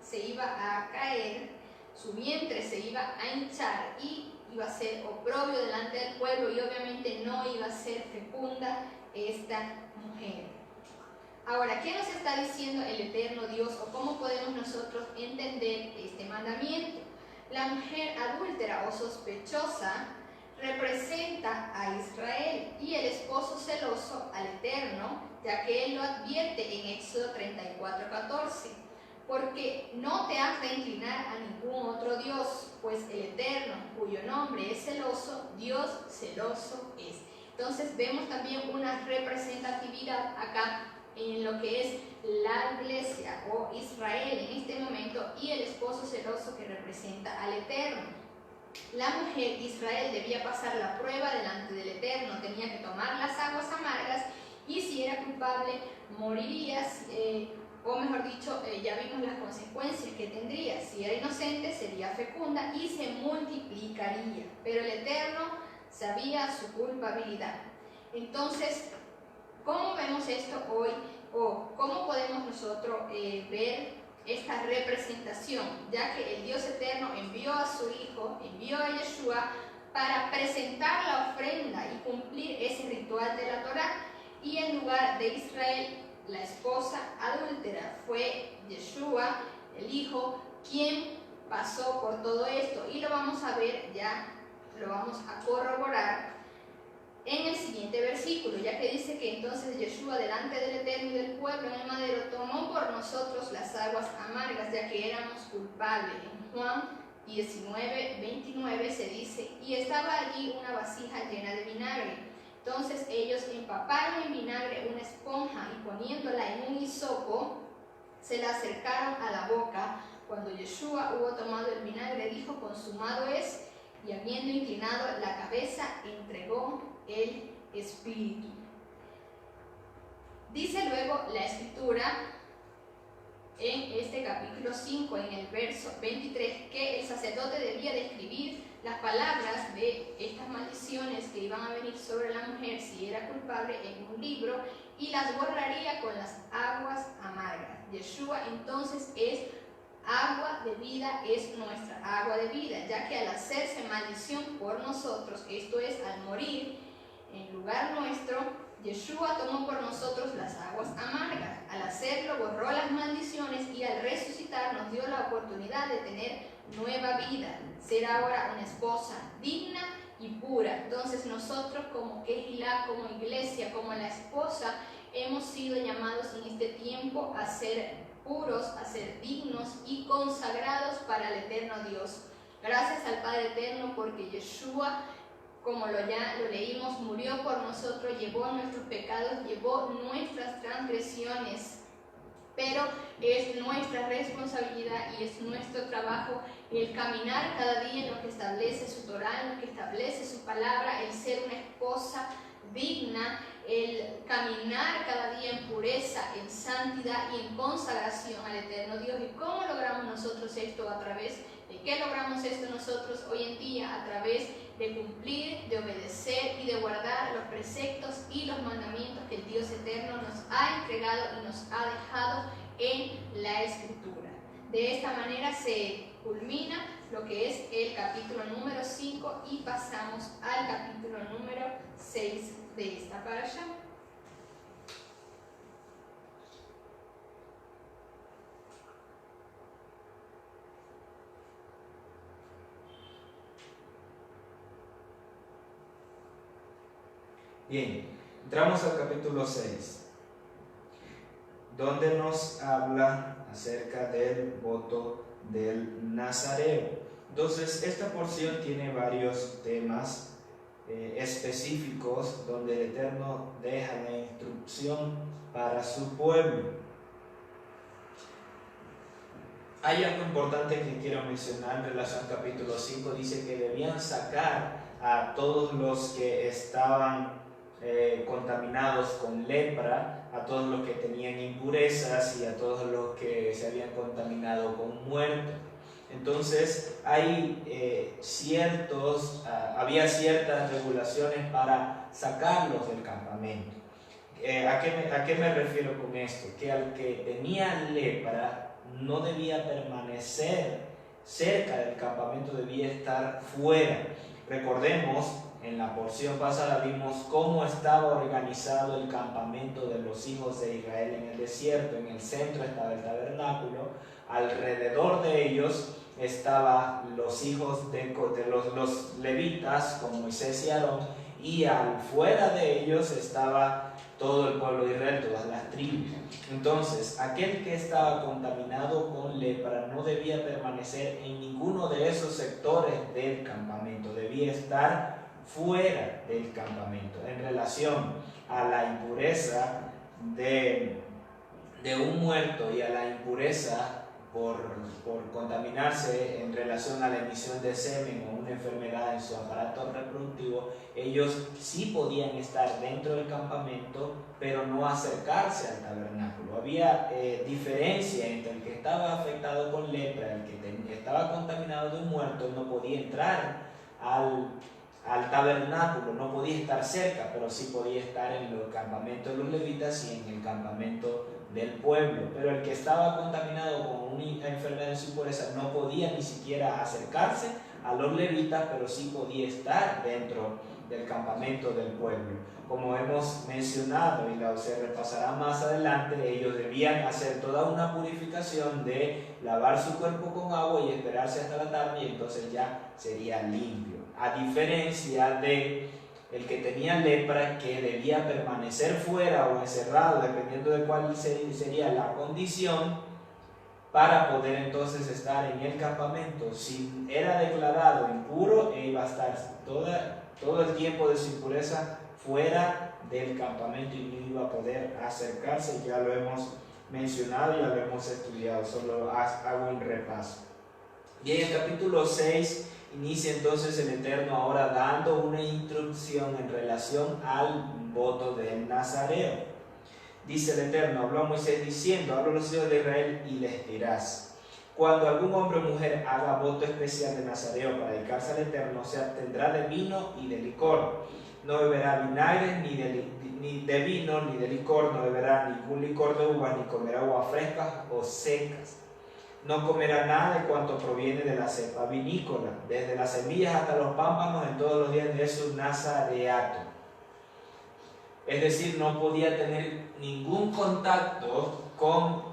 se iba a caer, su vientre se iba a hinchar y iba a ser oprobio delante del pueblo, y obviamente no iba a ser fecunda esta mujer. Ahora, ¿qué nos está diciendo el eterno Dios, o cómo podemos nosotros entender este mandamiento? La mujer adúltera o sospechosa representa a Israel y el esposo celoso al Eterno, ya que él lo advierte en Éxodo 34:14. Porque no te has de inclinar a ningún otro Dios, pues el Eterno, cuyo nombre es celoso, Dios celoso es. Entonces vemos también una representatividad acá en lo que es la iglesia o Israel en este momento, y el esposo celoso que representa al Eterno. La mujer Israel debía pasar la prueba delante del Eterno, tenía que tomar las aguas amargas, y si era culpable moriría, o mejor dicho, ya vimos las consecuencias que tendría. Si era inocente, sería fecunda y se multiplicaría, pero el Eterno sabía su culpabilidad. Entonces, ¿cómo vemos esto hoy? ¿O cómo podemos nosotros ver esta representación? Ya que el Dios eterno envió a su Hijo, envió a Yeshua para presentar la ofrenda y cumplir ese ritual de la Torá, y en lugar de Israel, la esposa adúltera, fue Yeshua, el Hijo, quien pasó por todo esto, y lo vamos a ver, ya lo vamos a corroborar en el siguiente versículo, ya que dice que entonces Yeshua delante del Eterno y del pueblo en el madero tomó por nosotros las aguas amargas, ya que éramos culpables. En Juan 19:29 se dice, y estaba allí una vasija llena de vinagre. Entonces ellos empaparon en vinagre una esponja y poniéndola en un hisopo, se la acercaron a la boca. Cuando Yeshua hubo tomado el vinagre, dijo, consumado es, y habiendo inclinado la cabeza, entregó el Espíritu. Dice luego la Escritura en este capítulo 5, en el verso 23, que el sacerdote debía de escribir las palabras de estas maldiciones que iban a venir sobre la mujer si era culpable en un libro, y las borraría con las aguas amargas. Yeshua entonces es agua de vida, es nuestra agua de vida, ya que al hacerse maldición por nosotros, esto es, al morir en lugar nuestro, Yeshua tomó por nosotros las aguas amargas. Al hacerlo, borró las maldiciones, y al resucitar nos dio la oportunidad de tener nueva vida, ser ahora una esposa digna y pura. Entonces nosotros como Kehilá, como iglesia, como la esposa, hemos sido llamados en este tiempo a ser puros, a ser dignos y consagrados para el eterno Dios. Gracias al Padre Eterno, porque Yeshua, como ya lo leímos, murió por nosotros, llevó nuestros pecados, llevó nuestras transgresiones, pero es nuestra responsabilidad y es nuestro trabajo el caminar cada día en lo que establece su Torá, en lo que establece su palabra, el ser una esposa digna, el caminar cada día en pureza, en santidad y en consagración al eterno Dios. ¿Y cómo logramos nosotros esto? ¿A través de qué logramos esto nosotros hoy en día? A través de cumplir, de obedecer y de guardar los preceptos y los mandamientos que el Dios eterno nos ha entregado y nos ha dejado en la Escritura. De esta manera se culmina lo que es el capítulo número 5 y pasamos al capítulo número 6 de esta parasha. Bien, entramos al capítulo 6, donde nos habla acerca del voto del Nazareo. Entonces, esta porción tiene varios temas específicos donde el Eterno deja la instrucción para su pueblo. hay algo importante que quiero mencionar en relación al capítulo 5. Dice que debían sacar a todos los que estaban contaminados con lepra, a todos los que tenían impurezas y a todos los que se habían contaminado con muerte. Entonces había ciertas regulaciones para sacarlos del campamento. ¿A qué me refiero con esto? Que al que tenía lepra no debía permanecer cerca del campamento, debía estar fuera. Recordemos, en la porción pasada vimos cómo estaba organizado el campamento de los hijos de Israel en el desierto. En el centro estaba el tabernáculo, alrededor de ellos estaban los hijos de los levitas con Moisés y Aarón, y fuera de ellos estaba todo el pueblo de Israel, todas las tribus. Entonces, aquel que estaba contaminado con lepra no debía permanecer en ninguno de esos sectores del campamento, debía estar fuera del campamento. En relación a la impureza de un muerto y a la impureza por contaminarse en relación a la emisión de semen o una enfermedad en su aparato reproductivo, ellos sí podían estar dentro del campamento, pero no acercarse al tabernáculo. Había diferencia entre el que estaba afectado con lepra, el que estaba contaminado de un muerto, no podía entrar al tabernáculo, no podía estar cerca, pero sí podía estar en el campamento de los levitas y en el campamento del pueblo. Pero el que estaba contaminado con una enfermedad de su impureza no podía ni siquiera acercarse a los levitas, pero sí podía estar dentro del campamento del pueblo. Como hemos mencionado y se repasará más adelante, ellos debían hacer toda una purificación de lavar su cuerpo con agua y esperarse hasta la tarde, y entonces ya sería limpio. A diferencia de el que tenía lepra, que debía permanecer fuera o encerrado, dependiendo de cuál sería la condición, para poder entonces estar en el campamento. Si era declarado impuro, iba a estar todo el tiempo de su impureza fuera del campamento y no iba a poder acercarse. Ya lo hemos mencionado, ya lo hemos estudiado, solo hago un repaso. Bien, el capítulo 6 inicia entonces el Eterno ahora dando una instrucción en relación al voto del nazareo. Dice el Eterno: habló a Moisés diciendo, habla a los hijos de Israel y les dirás: cuando algún hombre o mujer haga voto especial de nazareo para dedicarse al Eterno, se abstendrá de vino y de licor. No beberá vinagre ni de vino ni de licor, no beberá ningún licor de uvas, ni comerá uvas frescas o secas. No comerá nada de cuanto proviene de la cepa vinícola, desde las semillas hasta los pámpanos, en todos los días de su nazareato. Es decir, no podía tener ningún contacto con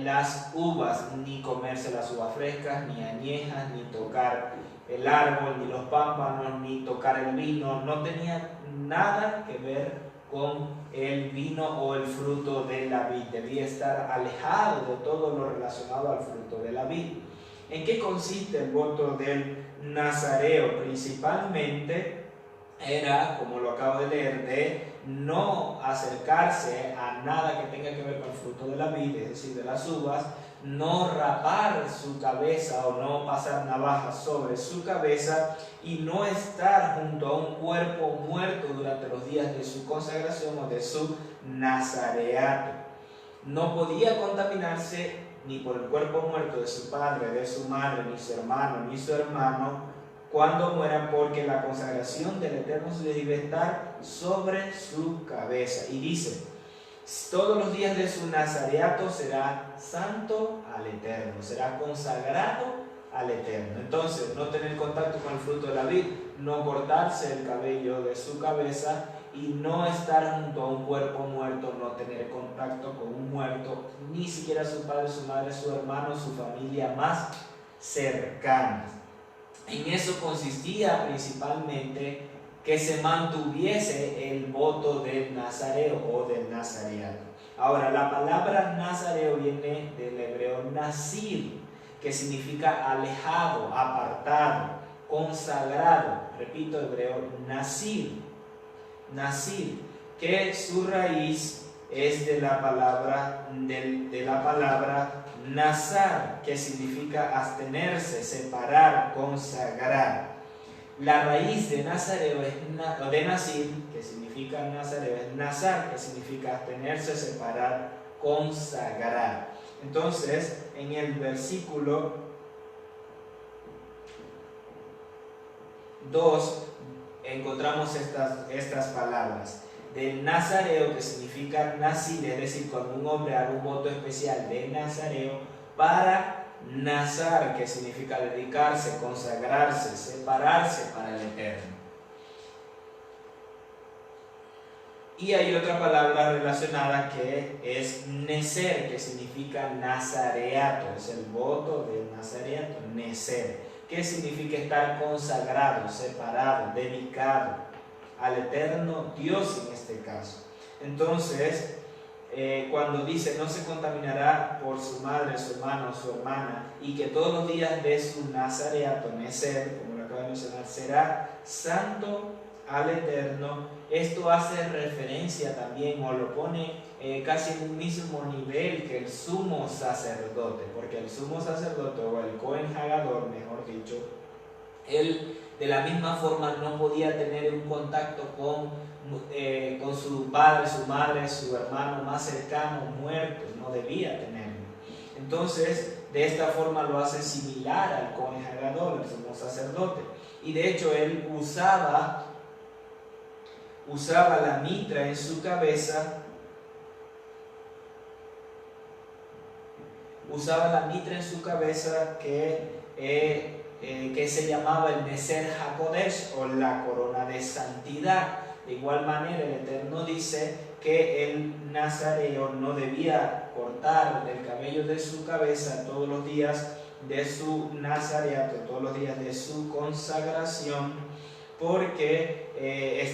las uvas, ni comerse las uvas frescas, ni añejas, ni tocar el árbol, ni los pámpanos, ni tocar el vino. No tenía nada que ver con el vino o el fruto de la vid. Debía estar alejado de todo lo relacionado al fruto de la vid. ¿En qué consiste el voto del nazareo? Principalmente era, como lo acabo de leer, de no acercarse a nada que tenga que ver con el fruto de la vid, es decir, de las uvas, no rapar su cabeza o no pasar navaja sobre su cabeza, y no estar junto a un cuerpo muerto durante los días de su consagración o de su nazareato. No podía contaminarse ni por el cuerpo muerto de su padre, de su madre, ni su hermano, ni su hermano cuando mueran, porque la consagración del Eterno se debe estar sobre su cabeza. Y dice: todos los días de su nazareato será santo al Eterno, será consagrado al Eterno. Entonces, no tener contacto con el fruto de la vid, no cortarse el cabello de su cabeza y no estar junto a un cuerpo muerto, no tener contacto con un muerto, ni siquiera su padre, su madre, su hermano, su familia más cercana. En eso consistía principalmente que se mantuviese el voto del nazareo o del nazareato. Ahora, la palabra nazareo viene del hebreo nazir, que significa alejado, apartado, consagrado. Repito, hebreo nazir, que su raíz es de la palabra nazar, que significa abstenerse, separar, consagrar. La raíz de nazareo de nazir, que significa nazareo, es nazar, que significa abstenerse, separar, consagrar. Entonces, en el versículo 2 encontramos estas palabras. Del nazareo, que significa nazir, es decir, cuando un hombre haga un voto especial de nazareo, para nazar, que significa dedicarse, consagrarse, separarse para el Eterno. Y hay otra palabra relacionada que es neser, que significa nazareato, es el voto del nazareato, neser, que significa estar consagrado, separado, dedicado al Eterno Dios en este caso. Entonces, cuando dice no se contaminará por su madre, su hermano, su hermana, y que todos los días de su nazareato, neser, como lo acabo de mencionar, será santo al Eterno, esto hace referencia también, o lo pone casi en un mismo nivel que el sumo sacerdote, porque el sumo sacerdote, o el Cohen Hagador, mejor dicho, él de la misma forma no podía tener un contacto con su padre, su madre, su hermano más cercano, muerto, no debía tenerlo. Entonces, de esta forma lo hace similar al Cohen Hagador, el sumo sacerdote. Y de hecho, él usaba la mitra en su cabeza, que se llamaba el Neser HaKodesh, o la corona de santidad. De igual manera, el Eterno dice que el nazareo no debía cortar el cabello de su cabeza todos los días de su nazareato, todos los días de su consagración, porque en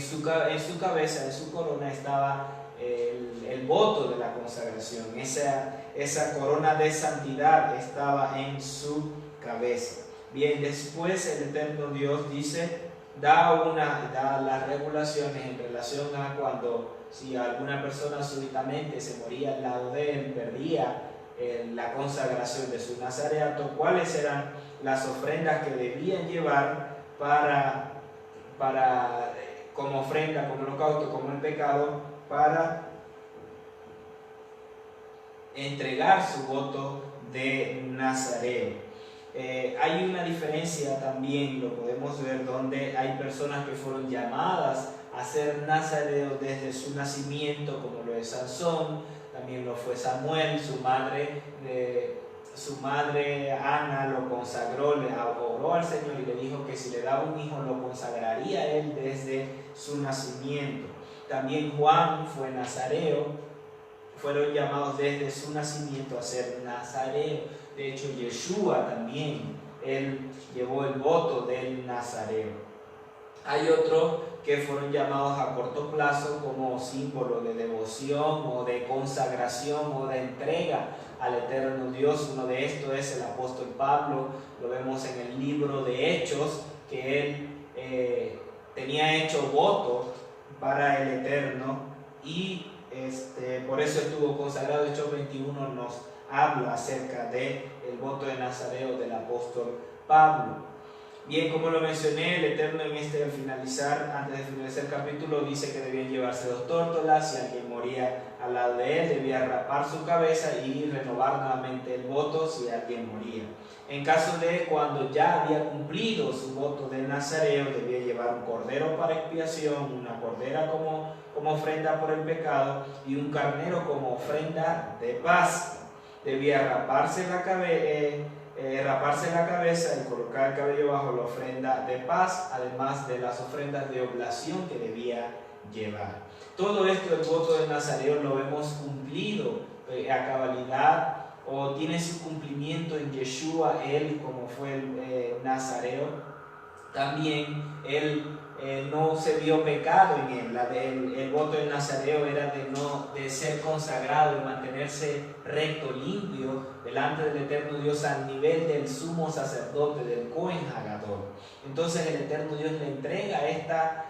su cabeza, en su corona, estaba el voto de la consagración. Esa corona de santidad estaba en su cabeza. Bien, después el Eterno Dios dice, da las regulaciones en relación a cuando, si alguna persona súbitamente se moría al lado de él, perdía la consagración de su nazareato, cuáles eran las ofrendas que debían llevar como ofrenda, como holocausto, como el pecado, para entregar su voto de nazareo. Hay una diferencia también, lo podemos ver, donde hay personas que fueron llamadas a ser nazareos desde su nacimiento, como lo es Sansón, también lo fue Samuel, su madre Ana lo consagró, le oró al Señor y le dijo que si le daba un hijo lo consagraría a él desde su nacimiento. También Juan fue nazareo, fueron llamados desde su nacimiento a ser nazareo. De hecho, Yeshua también, él llevó el voto del nazareo. Hay otros que fueron llamados a corto plazo como símbolo de devoción o de consagración o de entrega al Eterno Dios. Uno de estos es el apóstol Pablo, lo vemos en el libro de Hechos, que él tenía hecho voto para el Eterno y por eso estuvo consagrado. Hechos 21 nos habla acerca del voto de nazareo del apóstol Pablo. Bien, como lo mencioné, el Eterno antes de finalizar el capítulo, dice que debían llevarse 2 tórtolas. Si alguien moría al lado de él, debía rapar su cabeza y renovar nuevamente el voto si alguien moría. En caso de cuando ya había cumplido su voto de nazareo, debía llevar un cordero para expiación, una cordera como ofrenda por el pecado y un carnero como ofrenda de paz. Debía raparse la cabeza y colocar el cabello bajo la ofrenda de paz, además de las ofrendas de oblación que debía llevar. Todo esto del voto de nazareo lo vemos cumplido a cabalidad, o tiene su cumplimiento en Yeshua, él como fue el nazareo. También él no se vio pecado en él. El voto del nazareo era de ser consagrado y mantenerse recto, limpio delante del Eterno Dios al nivel del sumo sacerdote, del Cohen Hagador. Entonces el Eterno Dios le entrega esta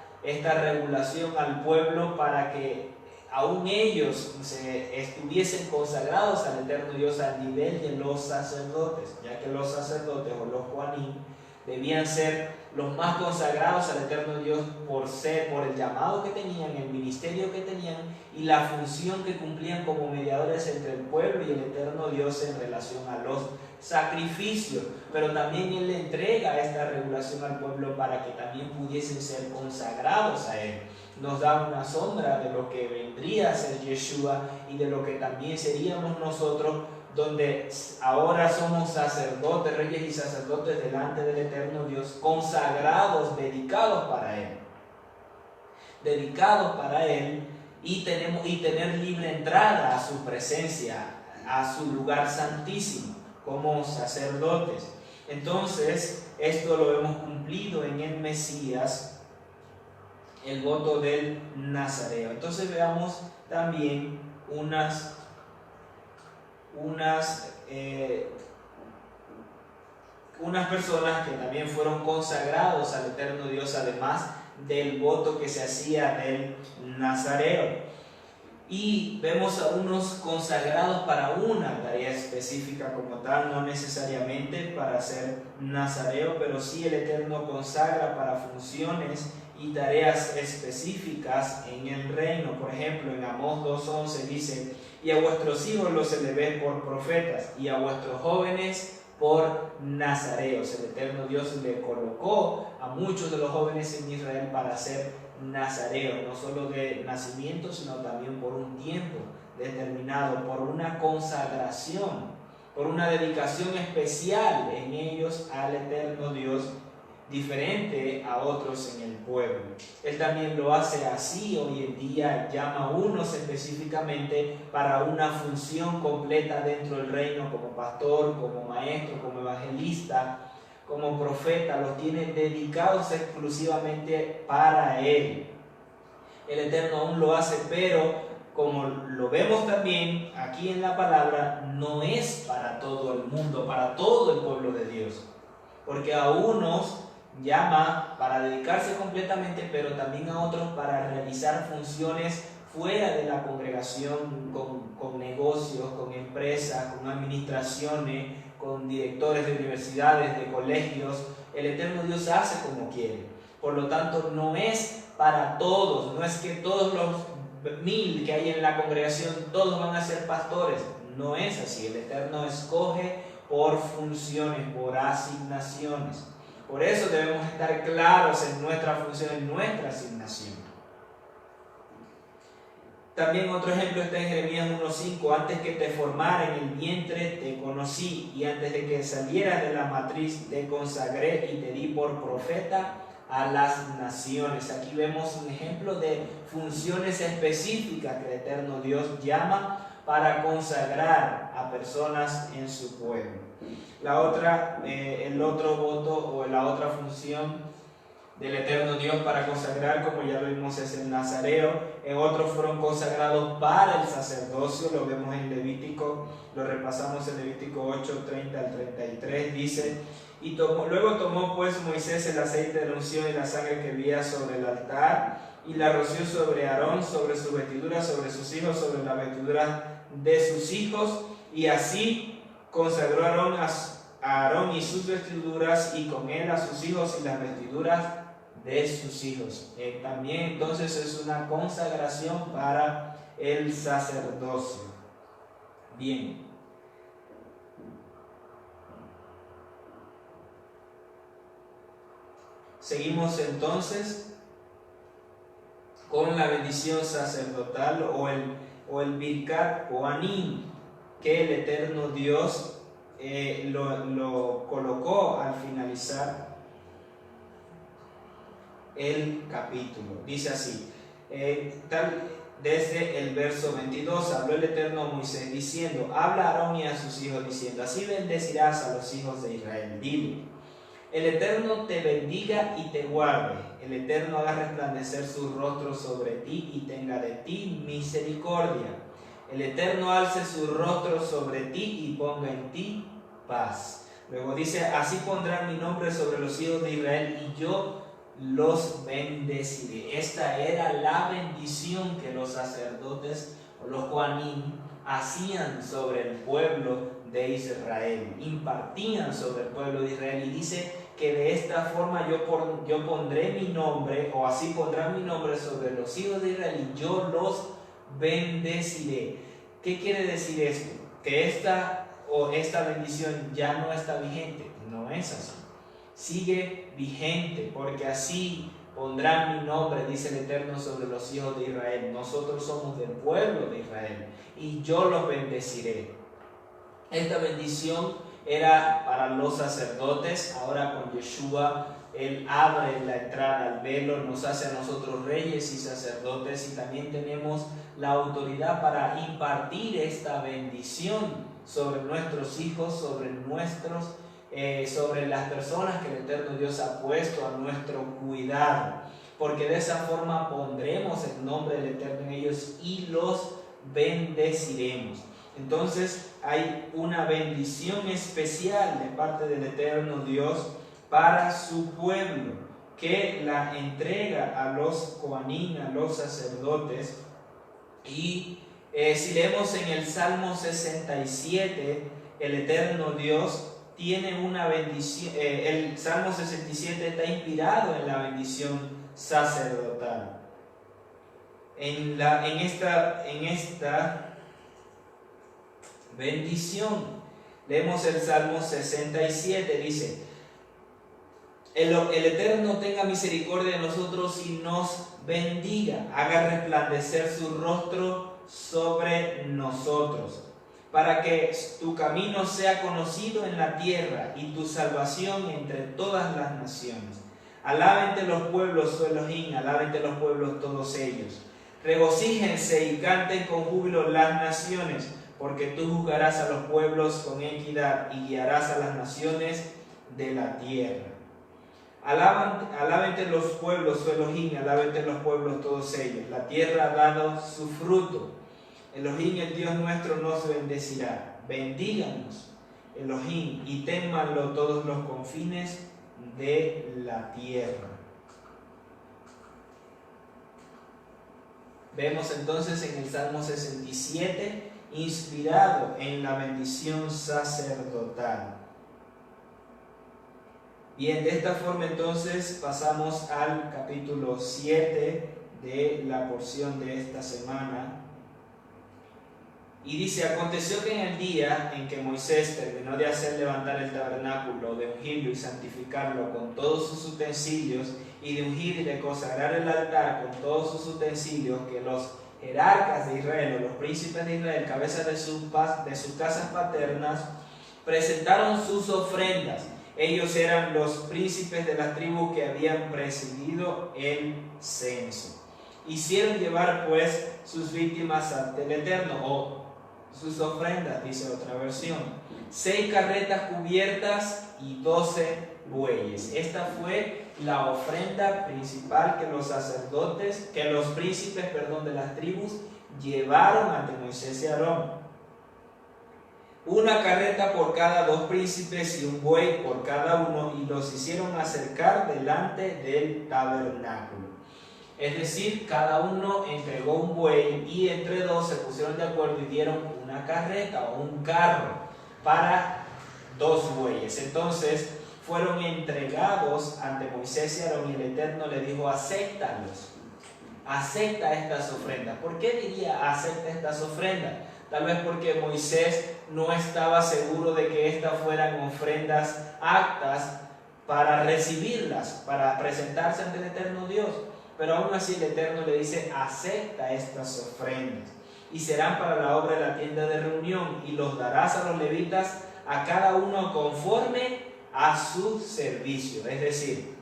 regulación al pueblo para que aún ellos estuviesen consagrados al eterno Dios al nivel de los sacerdotes, ya que los sacerdotes o los Juanín debían ser los más consagrados al eterno Dios por el llamado que tenían, el ministerio que tenían y la función que cumplían como mediadores entre el pueblo y el eterno Dios en relación a los sacrificios. Pero también Él le entrega esta regulación al pueblo para que también pudiesen ser consagrados a Él. Nos da una sombra de lo que vendría a ser Yeshua y de lo que también seríamos nosotros, donde ahora somos sacerdotes, reyes y sacerdotes delante del eterno Dios, consagrados, dedicados para Él, y tener libre entrada a su presencia, a su lugar santísimo, como sacerdotes. Entonces, esto lo hemos cumplido en el Mesías, el voto del Nazareo. Entonces veamos también unas personas que también fueron consagrados al eterno Dios, además del voto que se hacía del Nazareo. Y vemos a unos consagrados para una tarea específica como tal, no necesariamente para ser nazareo, pero sí el Eterno consagra para funciones y tareas específicas en el reino. Por ejemplo, en Amós 2:11 dice: y a vuestros hijos los elevé por profetas, y a vuestros jóvenes por nazareos. El eterno Dios le colocó a muchos de los jóvenes en Israel para ser nazareos, no solo de nacimiento, sino también por un tiempo determinado, por una consagración, por una dedicación especial en ellos al eterno Dios, diferente a otros en el pueblo. Él también lo hace así hoy en día, llama a unos específicamente para una función completa dentro del reino, como pastor, como maestro, como evangelista, como profeta, los tiene dedicados exclusivamente para Él. El Eterno aún lo hace, pero como lo vemos también aquí en la palabra, no es para todo el mundo, para todo el pueblo de Dios, porque a unos llama para dedicarse completamente, pero también a otros para realizar funciones fuera de la congregación, con negocios, con empresas, con administraciones, con directores de universidades, de colegios. El eterno Dios hace como quiere. Por lo tanto, no es para todos, no es que todos los 1000 que hay en la congregación, todos van a ser pastores. No es así. El Eterno escoge por funciones, por asignaciones. Por eso debemos estar claros en nuestra función, en nuestra asignación. También otro ejemplo está en Jeremías 1:5: antes que te formara en el vientre te conocí, y antes de que salieras de la matriz te consagré y te di por profeta a las naciones. Aquí vemos un ejemplo de funciones específicas que el eterno Dios llama para consagrar a personas en su pueblo. El otro voto o la otra función del eterno Dios para consagrar, como ya lo vimos, es el nazareo. En otros fueron consagrados para el sacerdocio, lo vemos en Levítico, lo repasamos en Levítico 8:30 al 33, dice: luego tomó pues Moisés el aceite de la unción y la sangre que había sobre el altar, y la roció sobre Aarón, sobre su vestidura, sobre sus hijos, sobre la vestidura de sus hijos, y así consagró a Aarón y sus vestiduras, y con él a sus hijos y las vestiduras de sus hijos. También entonces es una consagración para el sacerdocio. Bien. Seguimos entonces con la bendición sacerdotal o el Birkat Kohanim, que el eterno Dios lo colocó al finalizar el capítulo. Dice así, desde el verso 22: habló el Eterno a Moisés diciendo: habla a Aarón y a sus hijos diciendo: así bendecirás a los hijos de Israel. Dile: el Eterno te bendiga y te guarde. El Eterno haga resplandecer su rostro sobre ti y tenga de ti misericordia. El Eterno alce su rostro sobre ti y ponga en ti paz. Luego dice: así pondrán mi nombre sobre los hijos de Israel, y yo los bendeciré. Esta era la bendición que los sacerdotes, los Kohanim, hacían sobre el pueblo de Israel, impartían sobre el pueblo de Israel, y dice que de esta forma yo pondré mi nombre, o así pondrán mi nombre sobre los hijos de Israel, y yo los bendeciré. ¿Qué quiere decir esto? Que esta bendición ya no está vigente. No es así. Sigue vigente, porque así pondrán mi nombre, dice el Eterno, sobre los hijos de Israel. Nosotros somos del pueblo de Israel y yo los bendeciré. Esta bendición era para los sacerdotes. Ahora con Yeshua, Él abre la entrada al velo, nos hace a nosotros reyes y sacerdotes, y también tenemos la autoridad para impartir esta bendición sobre nuestros hijos, sobre las personas que el Eterno Dios ha puesto a nuestro cuidado, porque de esa forma pondremos el nombre del Eterno en ellos y los bendeciremos. Entonces hay una bendición especial de parte del Eterno Dios para su pueblo, que la entrega a los Kohanim, a los sacerdotes. Y si leemos en el Salmo 67, el Eterno Dios tiene una bendición. El Salmo 67 está inspirado en la bendición sacerdotal. En esta bendición, leemos el Salmo 67, dice: el Eterno tenga misericordia de nosotros y nos bendiga, haga resplandecer su rostro sobre nosotros, para que tu camino sea conocido en la tierra y tu salvación entre todas las naciones. Alábente los pueblos, su Elohim, alábente los pueblos todos ellos. Regocíjense y canten con júbilo las naciones, porque tú juzgarás a los pueblos con equidad y guiarás a las naciones de la tierra. Alábente los pueblos, su Elohim, alábente los pueblos todos ellos. La tierra ha dado su fruto. Elohim, el Dios nuestro, nos bendecirá. Bendíganos, Elohim, y témanlo todos los confines de la tierra. Vemos entonces en el Salmo 67, inspirado en la bendición sacerdotal. Bien, de esta forma entonces pasamos al capítulo 7 de la porción de esta semana. Y dice: aconteció que en el día en que Moisés terminó de hacer levantar el tabernáculo, de ungirlo y santificarlo con todos sus utensilios, y de ungir y de consagrar el altar con todos sus utensilios, que los jerarcas de Israel, o los príncipes de Israel, cabezas de sus casas paternas, presentaron sus ofrendas. Ellos eran los príncipes de las tribus que habían presidido el censo. Hicieron llevar pues sus víctimas ante el Eterno, o sus ofrendas, dice otra versión: 6 carretas cubiertas y 12 bueyes. Esta fue la ofrenda principal que los príncipes de las tribus llevaron ante Moisés y Aarón. Una carreta por cada 2 príncipes y un buey por cada uno, y los hicieron acercar delante del tabernáculo. Es decir, cada uno entregó un buey, y entre 2 se pusieron de acuerdo y dieron una carreta o un carro para 2 bueyes. Entonces fueron entregados ante Moisés y Aarón, y el Eterno le dijo: acéptalos, acepta estas ofrendas. ¿Por qué diría acepta estas ofrendas? Tal vez porque Moisés no estaba seguro de que estas fueran ofrendas aptas para recibirlas, para presentarse ante el Eterno Dios. Pero aún así el Eterno le dice: acepta estas ofrendas, y serán para la obra de la tienda de reunión, y los darás a los levitas, a cada uno conforme a su servicio. Es decir,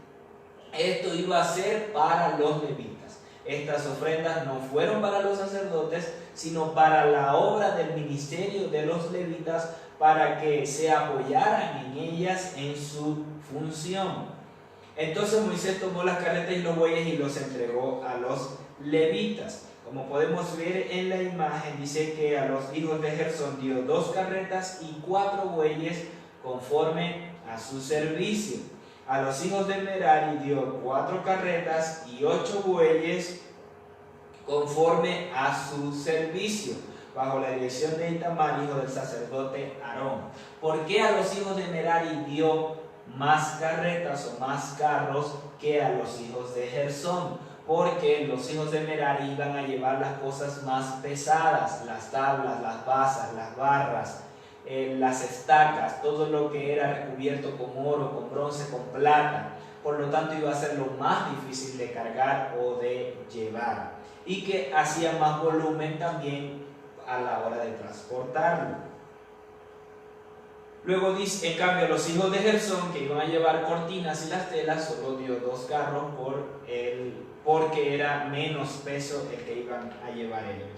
esto iba a ser para los levitas. Estas ofrendas no fueron para los sacerdotes, sino para la obra del ministerio de los levitas, para que se apoyaran en ellas en su función. Entonces Moisés tomó las carretas y los bueyes y los entregó a los levitas. Como podemos ver en la imagen, dice que a los hijos de Gersón dio 2 carretas y 4 bueyes conforme a su servicio. A los hijos de Merari dio 4 carretas y 8 bueyes conforme a su servicio, bajo la dirección de Itamar, hijo del sacerdote Aarón. ¿Por qué a los hijos de Merari dio más carretas o más carros que a los hijos de Gersón? Porque los hijos de Merari iban a llevar las cosas más pesadas, las tablas, las basas, las barras, las estacas, todo lo que era recubierto con oro, con bronce, con plata. Por lo tanto iba a ser lo más difícil de cargar o de llevar, y que hacía más volumen también a la hora de transportarlo. Luego dice, en cambio, los hijos de Gersón, que iban a llevar cortinas y las telas, solo dio 2 carros porque era menos peso el que iban a llevar ellos.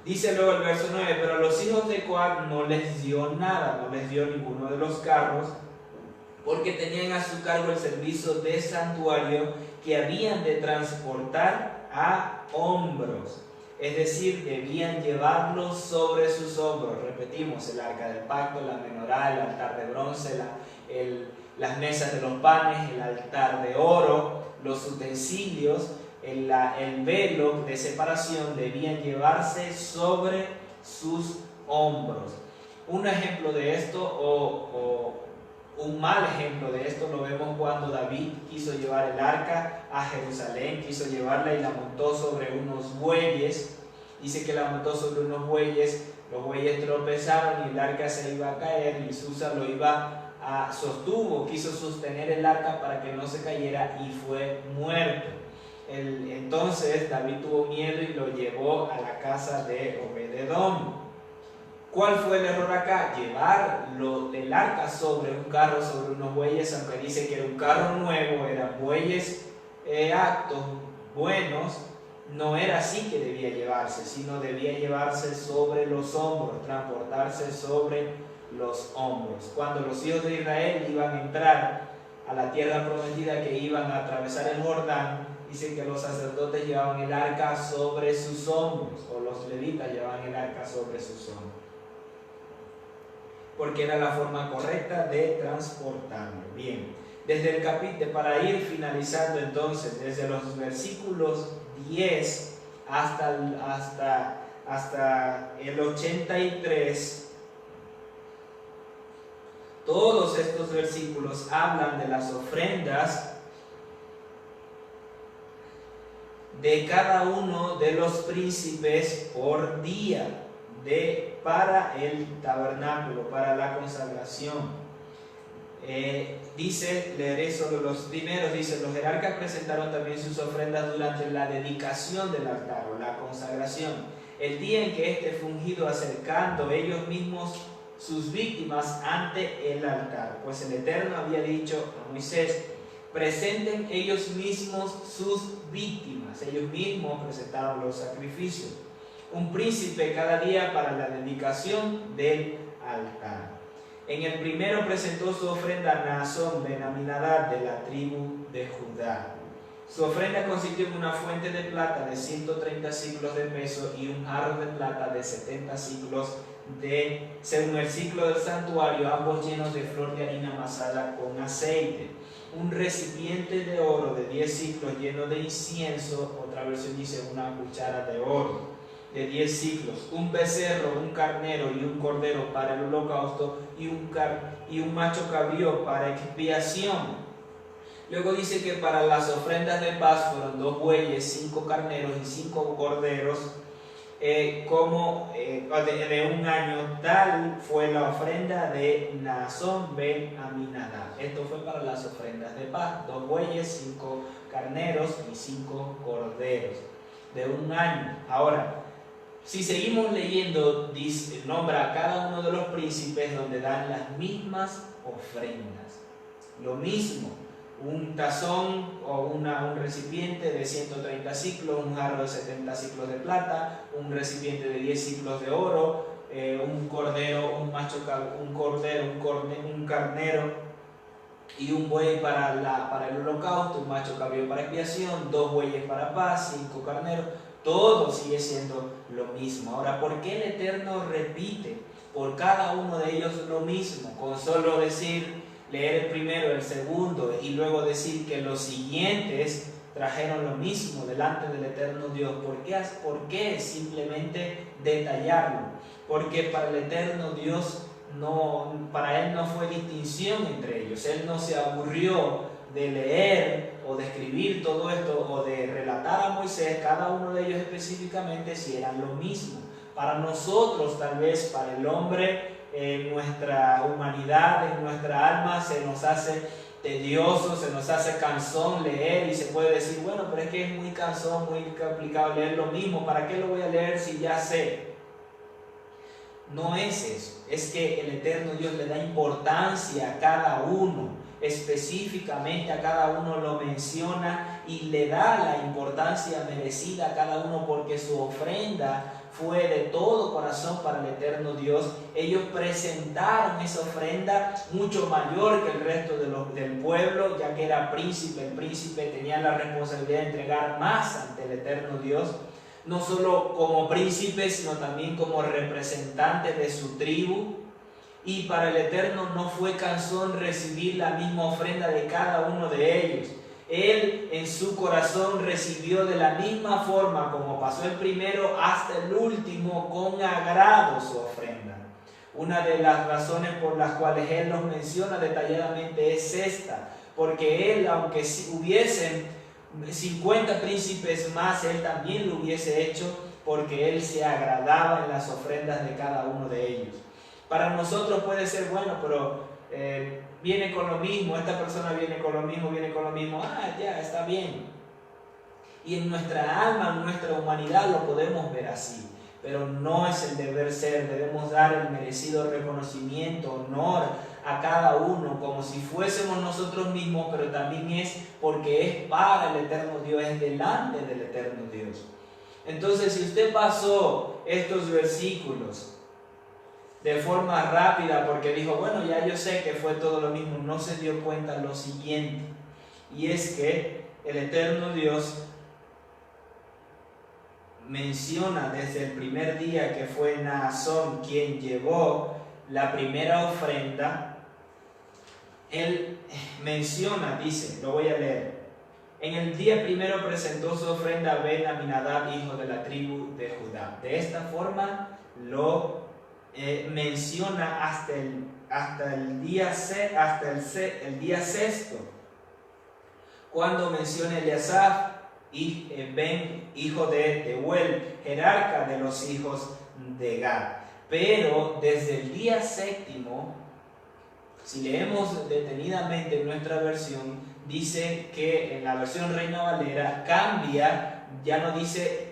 Dice luego el verso 9, pero a los hijos de Coat no les dio nada, no les dio ninguno de los carros, porque tenían a su cargo el servicio de santuario que habían de transportar a hombros. Es decir, debían llevarlo sobre sus hombros. Repetimos, el arca del pacto, la menorá, el altar de bronce, las mesas de los panes, el altar de oro, los utensilios, el velo de separación debían llevarse sobre sus hombros. Un ejemplo de esto, o un mal ejemplo de esto, lo vemos cuando David quiso llevar el arca a Jerusalén, quiso llevarla y la montó sobre unos bueyes. Dice que la montó sobre unos bueyes, los bueyes tropezaron y el arca se iba a caer, y Susa quiso sostener el arca para que no se cayera y fue muerto. Entonces David tuvo miedo y lo llevó a la casa de Obed-edom. ¿Cuál fue el error acá? Llevar el arca sobre un carro, sobre unos bueyes, aunque dice que era un carro nuevo, eran bueyes aptos, buenos. No era así que debía llevarse, sino debía llevarse sobre los hombros, transportarse sobre los hombros. Cuando los hijos de Israel iban a entrar a la tierra prometida, que iban a atravesar el Jordán, dice que los sacerdotes llevaban el arca sobre sus hombros, o los levitas llevaban el arca sobre sus hombros, porque era la forma correcta de transportarlo. Bien, desde el capítulo, para ir finalizando entonces, desde los versículos 10 hasta el 83, todos estos versículos hablan de las ofrendas de cada uno de los príncipes por día para el tabernáculo, para la consagración. Leeré solo los primeros. Dice: los jerarcas presentaron también sus ofrendas durante la dedicación del altar o la consagración, el día en que éste fue ungido, acercando ellos mismos sus víctimas ante el altar, pues el Eterno había dicho a Moisés: presenten ellos mismos sus víctimas. Ellos mismos presentaron los sacrificios, un príncipe cada día para la dedicación del altar. En el primero presentó su ofrenda Naasón ben Aminadab, de la tribu de Judá. Su ofrenda consistió en una fuente de plata de 130 siclos de peso y un jarro de plata de 70 siclos según el ciclo del santuario, ambos llenos de flor de harina amasada con aceite. Un recipiente de oro de 10 ciclos lleno de incienso, otra versión dice una cuchara de oro de 10 ciclos, un becerro, un carnero y un cordero para el holocausto, y un macho cabrío para expiación. Luego dice que para las ofrendas de paz fueron 2 bueyes, 5 carneros y 5 corderos de un año. Tal fue la ofrenda de Naasón ben Aminadab. Esto fue para las ofrendas de paz: 2 bueyes, 5 carneros y 5 corderos de un año. Ahora, si seguimos leyendo, nombra a cada uno de los príncipes, donde dan las mismas ofrendas. Lo mismo: un tazón o un recipiente de 130 ciclos, un jarro de 70 ciclos de plata, un recipiente de 10 ciclos de oro, un cordero, un carnero y un buey para el holocausto, un macho cabrío para expiación, 2 bueyes para paz, 5 carneros. Todo sigue siendo lo mismo. Ahora, ¿por qué el Eterno repite por cada uno de ellos lo mismo? Con solo decir leer el primero, el segundo y luego decir que los siguientes trajeron lo mismo delante del eterno Dios? ¿Por qué simplemente detallarlo? Porque para el eterno Dios para Él no fue distinción entre ellos. Él no se aburrió de leer o de escribir todo esto o de relatar a Moisés, cada uno de ellos específicamente, si eran lo mismo. Para nosotros, tal vez, para el hombre, en nuestra humanidad, en nuestra alma, se nos hace tedioso, se nos hace cansón leer y se puede decir, bueno, pero es que es muy cansón, muy complicado leer lo mismo, ¿para qué lo voy a leer si ya sé? No es eso, es que el eterno Dios le da importancia a cada uno, específicamente a cada uno lo menciona y le da la importancia merecida a cada uno porque su ofrenda fue de todo corazón para el eterno Dios. Ellos presentaron esa ofrenda mucho mayor que el resto del pueblo, ya que era príncipe. El príncipe tenía la responsabilidad de entregar más ante el eterno Dios, no solo como príncipe, sino también como representante de su tribu. Y para el Eterno no fue cansón recibir la misma ofrenda de cada uno de ellos. Él en su corazón recibió de la misma forma como pasó el primero hasta el último, con agrado su ofrenda. Una de las razones por las cuales Él nos menciona detalladamente es esta, porque Él, aunque hubiesen 50 príncipes más, Él también lo hubiese hecho, porque Él se agradaba en las ofrendas de cada uno de ellos. Para nosotros puede ser, bueno, pero viene con lo mismo, esta persona viene con lo mismo, ya, está bien. Y en nuestra alma, en nuestra humanidad lo podemos ver así, pero no es el deber ser. Debemos dar el merecido reconocimiento, honor a cada uno, como si fuésemos nosotros mismos, pero también es porque es para el eterno Dios, es delante del eterno Dios. Entonces, si usted pasó estos versículos de forma rápida porque dijo, bueno, ya yo sé que fue todo lo mismo, no se dio cuenta lo siguiente, y es que el eterno Dios menciona desde el primer día que fue Naasón quien llevó la primera ofrenda. Él menciona, dice, lo voy a leer: en el día primero presentó su ofrenda Ben Aminadab, hijo de la tribu de Judá. De esta forma lo menciona hasta el día sexto, cuando menciona Eliasaf y Ben, hijo de Tehuel, jerarca de los hijos de Gad. Pero desde el día séptimo, si leemos detenidamente nuestra versión, dice que en la versión Reina Valera cambia, ya no dice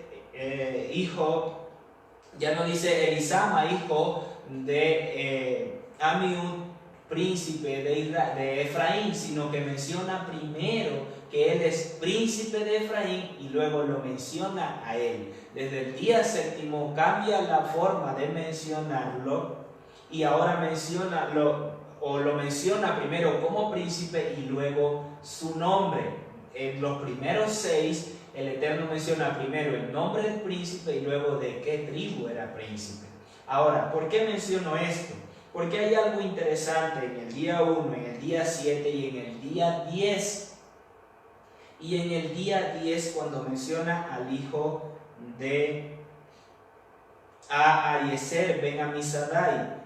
ya no dice Elisama, hijo de Amiud, príncipe de Efraín, sino que menciona primero que él es príncipe de Efraín y luego lo menciona a él. Desde el día séptimo cambia la forma de mencionarlo y ahora lo menciona primero como príncipe y luego su nombre. En los primeros 6, el Eterno menciona primero el nombre del príncipe y luego de qué tribu era príncipe. Ahora, ¿por qué menciono esto? Porque hay algo interesante en el día 1, en el día 7 y en el día 10. Y en el día 10, cuando menciona al hijo de Ahiezer ben Amisadai,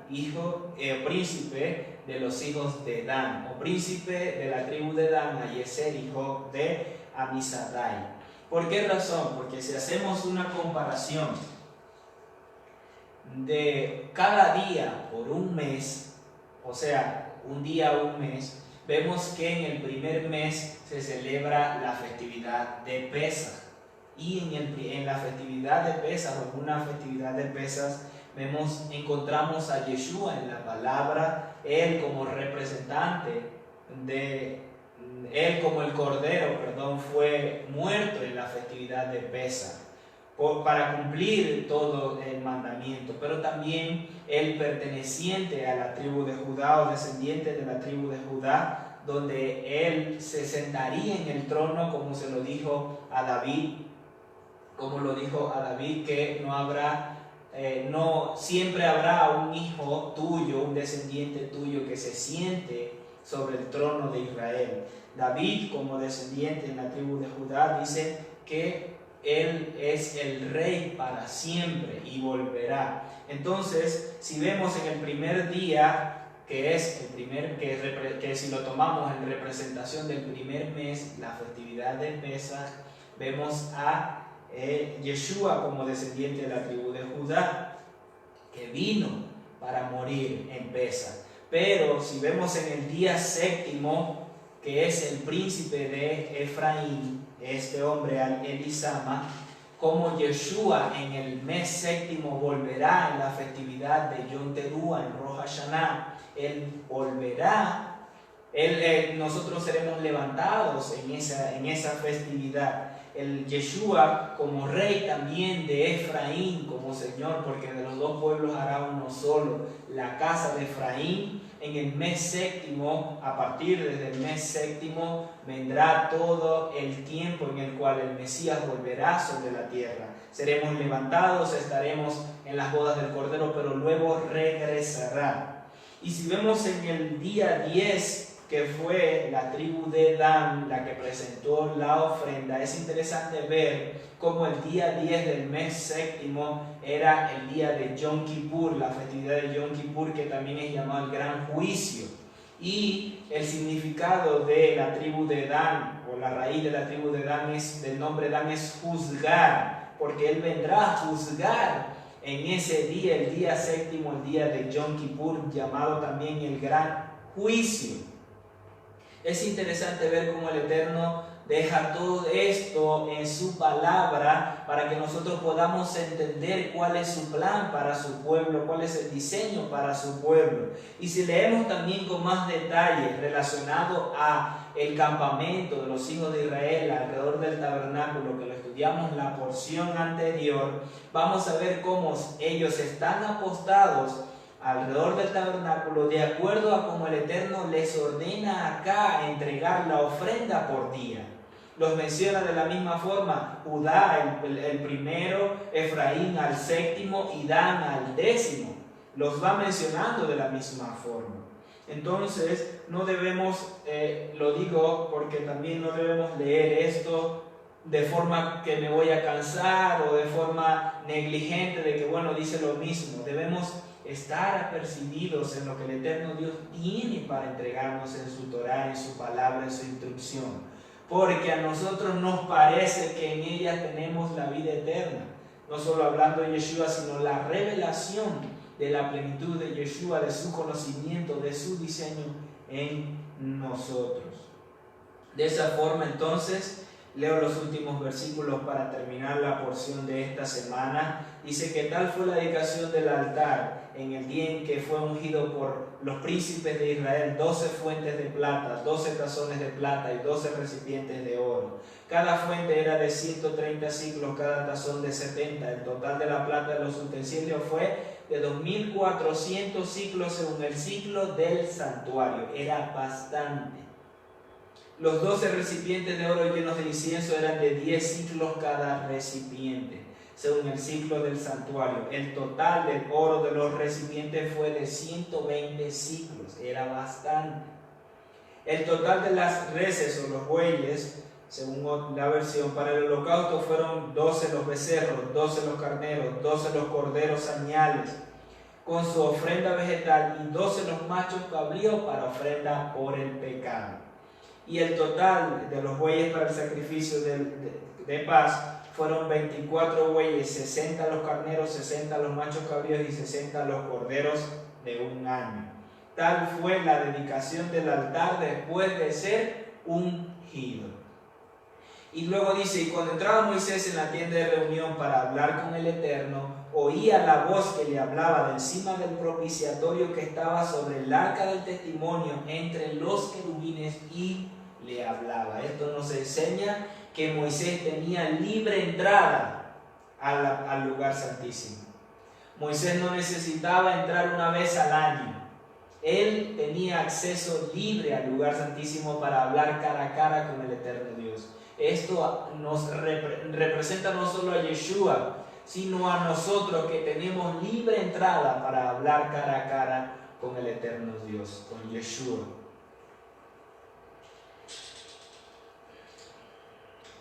príncipe de los hijos de Dan, o príncipe de la tribu de Dan, Ahiezer, hijo de Amisadai. ¿Por qué razón? Porque si hacemos una comparación de cada día por un mes, o sea, un día a un mes, vemos que en el primer mes se celebra la festividad de Pesaj. Y en la festividad de Pesaj, o en una festividad de Pesaj, encontramos a Yeshua en la palabra, él como representante él como el cordero, fue muerto en la festividad de Pesaj para cumplir todo el mandamiento, pero también él perteneciente a la tribu de Judá o descendiente de la tribu de Judá, donde él se sentaría en el trono como se lo dijo a David, que no siempre habrá un hijo tuyo, un descendiente tuyo que se siente sobre el trono de Israel. David, como descendiente de la tribu de Judá, dice que él es el rey para siempre y volverá. Entonces, si vemos en el primer día, que es el primer, que si lo tomamos en representación del primer mes, la festividad de Pesaj, vemos a Yeshua como descendiente de la tribu de Judá, que vino para morir en Pesaj. Pero si vemos en el día séptimo, que es el príncipe de Efraín, este hombre Elisama, como Yeshua en el mes séptimo volverá en la festividad de Yom Teruah, en Rosh Hashanah, él volverá, nosotros seremos levantados en esa festividad. El Yeshua como rey también de Efraín, como Señor, porque de los dos pueblos hará uno solo, la casa de Efraín. En el mes séptimo, a partir desde el mes séptimo, vendrá todo el tiempo en el cual el Mesías volverá sobre la tierra. Seremos levantados, estaremos en las bodas del Cordero, pero luego regresará. Y si vemos en el día 10, que fue la tribu de Dan la que presentó la ofrenda, es interesante ver cómo el día 10 del mes séptimo era el día de Yom Kippur, la festividad de Yom Kippur, que también es llamado el Gran Juicio. Y el significado de la tribu de Dan, o la raíz de la tribu de Dan, del nombre Dan, es juzgar, porque él vendrá a juzgar en ese día, el día séptimo, el día de Yom Kippur, llamado también el Gran Juicio. Es interesante ver cómo el Eterno deja todo esto en su palabra para que nosotros podamos entender cuál es su plan para su pueblo, cuál es el diseño para su pueblo. Y si leemos también con más detalle relacionado a el campamento de los hijos de Israel alrededor del tabernáculo, que lo estudiamos la porción anterior, vamos a ver cómo ellos están apostados alrededor del tabernáculo, de acuerdo a como el Eterno les ordena acá entregar la ofrenda por día. Los menciona de la misma forma: Judá el primero, Efraín al séptimo y Dan al 10. Los va mencionando de la misma forma. Entonces, no debemos, lo digo porque también no debemos leer esto de forma que me voy a cansar o de forma negligente de que, bueno, dice lo mismo. Debemos estar apercibidos en lo que el Eterno Dios tiene para entregarnos en su Torah, en su palabra, en su instrucción, porque a nosotros nos parece que en ella tenemos la vida eterna, no solo hablando de Yeshua, sino la revelación de la plenitud de Yeshua, de su conocimiento, de su diseño en nosotros. De esa forma, entonces, leo los últimos versículos para terminar la porción de esta semana. Dice que tal fue la dedicación del altar en el día en que fue ungido por los príncipes de Israel: 12 fuentes de plata, 12 tazones de plata y 12 recipientes de oro. Cada fuente era de 130 siclos, cada tazón de 70. El total de la plata de los utensilios fue de 2400 siclos según el ciclo del santuario. Era bastante. Los 12 recipientes de oro llenos de incienso eran de 10 ciclos cada recipiente, según el ciclo del santuario. El total del oro de los recipientes fue de 120 ciclos, era bastante. El total de las reses o los bueyes, según la versión, para el holocausto fueron 12 los becerros, 12 los carneros, 12 los corderos añales, con su ofrenda vegetal, y 12 los machos cabríos para ofrenda por el pecado. Y el total de los bueyes para el sacrificio de paz fueron 24 bueyes, 60 los carneros, 60 los machos cabríos y 60 los corderos de un año. Tal fue la dedicación del altar después de ser ungido. Y luego dice: y cuando entraba Moisés en la tienda de reunión para hablar con el Eterno, oía la voz que le hablaba de encima del propiciatorio que estaba sobre el arca del testimonio entre los querubines, y le hablaba. Esto nos enseña que Moisés tenía libre entrada al lugar santísimo. Moisés no necesitaba entrar una vez al año. Él tenía acceso libre al lugar santísimo para hablar cara a cara con el Eterno Dios. Esto nos representa no solo a Yeshua, sino a nosotros, que tenemos libre entrada para hablar cara a cara con el Eterno Dios, con Yeshua.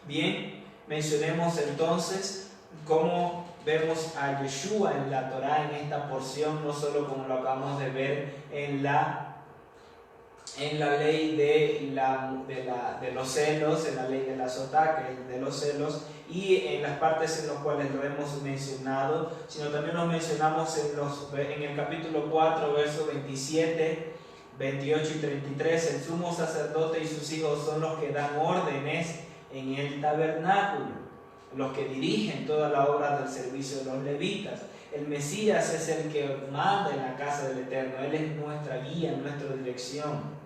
Bien, mencionemos entonces cómo vemos a Yeshua en la Torá en esta porción, no solo como lo acabamos de ver en la ley de los celos, en la ley de la sotá, que es de los celos, y en las partes en las cuales lo hemos mencionado, sino también lo mencionamos en el capítulo 4, versos 27, 28 y 33. El sumo sacerdote y sus hijos son los que dan órdenes en el tabernáculo, los que dirigen toda la obra del servicio de los levitas. El Mesías es el que manda en la casa del Eterno. Él es nuestra guía, nuestra dirección.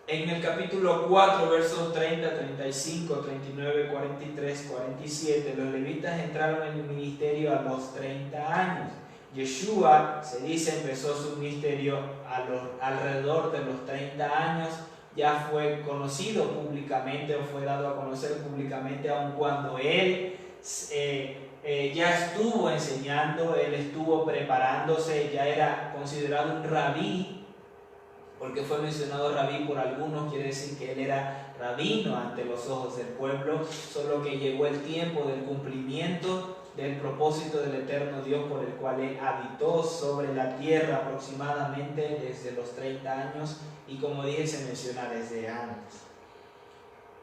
En el capítulo 4, versos 30, 35, 39, 43, 47, los levitas entraron en el ministerio a los 30 años. Yeshua, se dice, empezó su ministerio alrededor de los 30 años. Ya fue conocido públicamente o fue dado a conocer públicamente, aun cuando él ya estuvo enseñando, él estuvo preparándose, ya era considerado un rabí. Porque fue mencionado rabí por algunos, quiere decir que él era rabino ante los ojos del pueblo, solo que llegó el tiempo del cumplimiento del propósito del eterno Dios por el cual él habitó sobre la tierra aproximadamente desde los 30 años y, como dije, se menciona desde antes.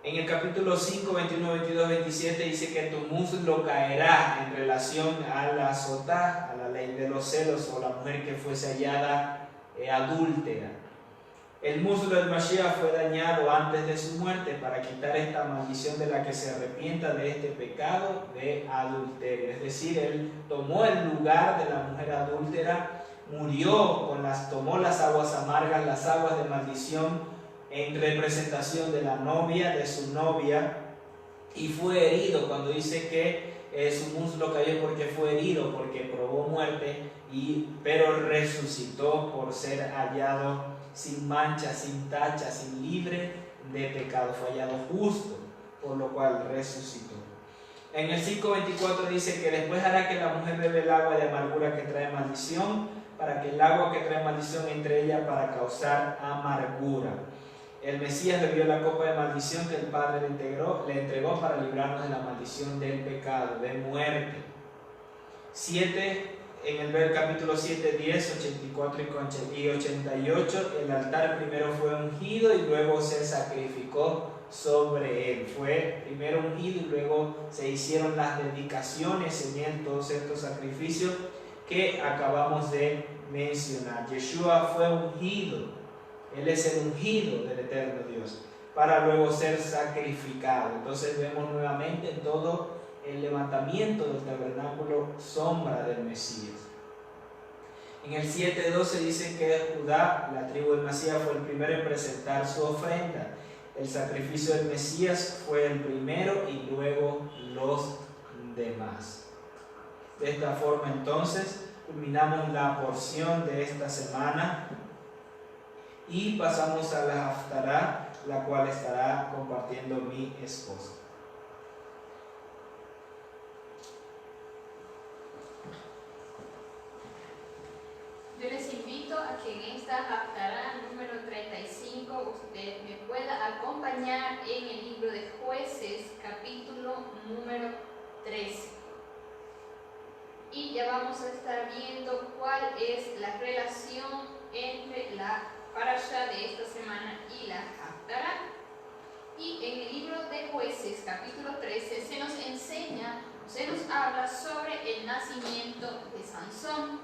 En el capítulo 5, 21, 22, 27 dice que tu muslo caerá en relación a la sotá, a la ley de los celos, o la mujer que fuese hallada adúltera. El muslo del Mashiach fue dañado antes de su muerte para quitar esta maldición de la que se arrepienta de este pecado de adulterio. Es decir, él tomó el lugar de la mujer adúltera, tomó las aguas amargas, las aguas de maldición en representación de la novia, de su novia, y fue herido. Cuando dice que su muslo cayó porque fue herido, porque probó muerte, pero resucitó por ser hallado sin mancha, sin tacha, sin libre de pecado. Fue hallado justo, por lo cual resucitó. En el 5:24 dice que después hará que la mujer bebe el agua de amargura que trae maldición, para que el agua que trae maldición entre ella para causar amargura. El Mesías bebió la copa de maldición que el Padre le entregó para librarnos de la maldición del pecado, de muerte. 7. En el capítulo 7, 10, 84 y 88, el altar primero fue ungido y luego se sacrificó sobre él. Fue primero ungido y luego se hicieron las dedicaciones en él, todos estos sacrificios que acabamos de mencionar. Yeshua fue ungido, él es el ungido del eterno Dios, para luego ser sacrificado. Entonces vemos nuevamente todo el levantamiento del tabernáculo, sombra del Mesías. En el 7:12 dice que Judá, la tribu del Mesías, fue el primero en presentar su ofrenda. El sacrificio del Mesías fue el primero y luego los demás. De esta forma entonces culminamos la porción de esta semana y pasamos a la Haftará, la cual estará compartiendo mi esposa. Yo les invito a que en esta Haftará número 35 usted me pueda acompañar en el libro de Jueces, capítulo número 13. Y ya vamos a estar viendo cuál es la relación entre la parasha de esta semana y la Haftará. Y en el libro de Jueces, capítulo 13, se nos habla sobre el nacimiento de Sansón.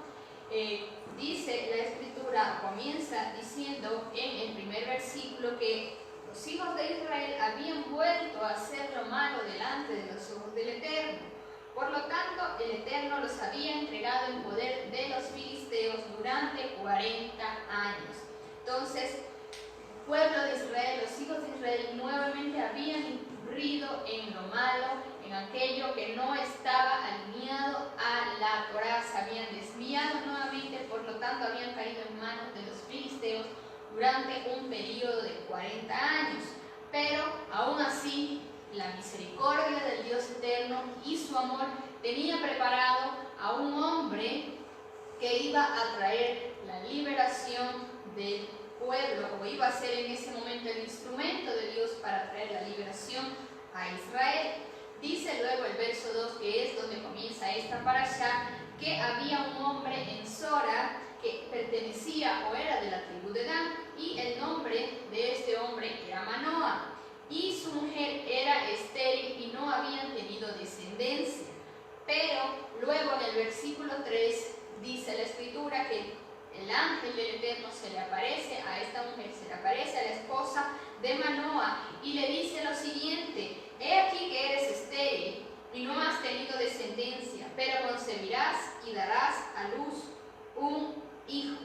Dice la escritura, comienza diciendo en el primer versículo que los hijos de Israel habían vuelto a hacer lo malo delante de los ojos del Eterno. Por lo tanto, el Eterno los había entregado en poder de los filisteos durante 40 años. Entonces, el pueblo de Israel, los hijos de Israel, nuevamente habían incurrido en lo malo, en aquello que no estaba alineado a la Torá, se habían desviado nuevamente, por lo tanto habían caído en manos de los filisteos durante un periodo de 40 años. Pero aún así, la misericordia del Dios eterno y su amor tenía preparado a un hombre que iba a traer la liberación del pueblo, o iba a ser en ese momento el instrumento de Dios para traer la liberación a Israel. Dice luego el verso 2, que es donde comienza esta parashá, que había un hombre en Sora que pertenecía o era de la tribu de Dan, y el nombre de este hombre era Manoa, y su mujer era estéril y no habían tenido descendencia. Pero luego en el versículo 3 dice la escritura que el ángel del Eterno se le aparece a esta mujer, se le aparece a la esposa de Manoa y le dice lo siguiente: he aquí que eres estéril y no has tenido descendencia, pero concebirás y darás a luz un hijo.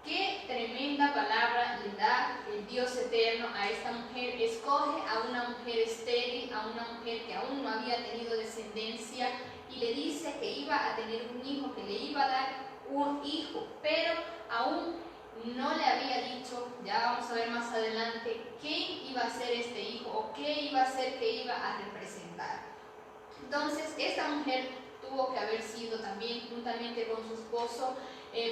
Qué tremenda palabra le da el Dios eterno a esta mujer. Escoge a una mujer estéril, a una mujer que aún no había tenido descendencia, y le dice que iba a tener un hijo, que le iba a dar un hijo, pero aún no le había dicho, ya vamos a ver más adelante, quién iba a ser este hijo o qué iba a ser que iba a representar. Entonces, esta mujer tuvo que haber sido también, juntamente con su esposo,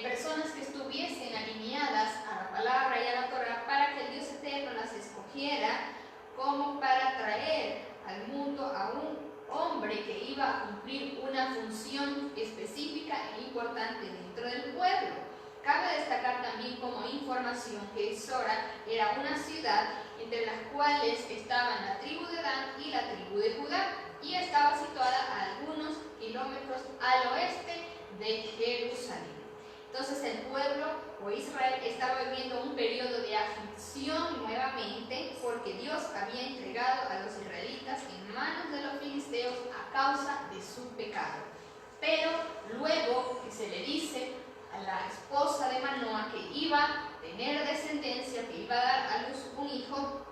personas que estuviesen alineadas a la palabra y a la Torah, para que el Dios eterno las escogiera como para traer al mundo a un hombre que iba a cumplir una función específica e importante dentro del pueblo. Cabe destacar también como información que Sora era una ciudad entre las cuales estaban la tribu de Dan y la tribu de Judá, y estaba situada a algunos kilómetros al oeste de Jerusalén. Entonces el pueblo o Israel estaba viviendo un periodo de aflicción nuevamente, porque Dios había entregado a los israelitas en manos de los filisteos a causa de su pecado. Pero luego que se le dice a la esposa de Manoa que iba a tener descendencia, que iba a dar a luz un hijo,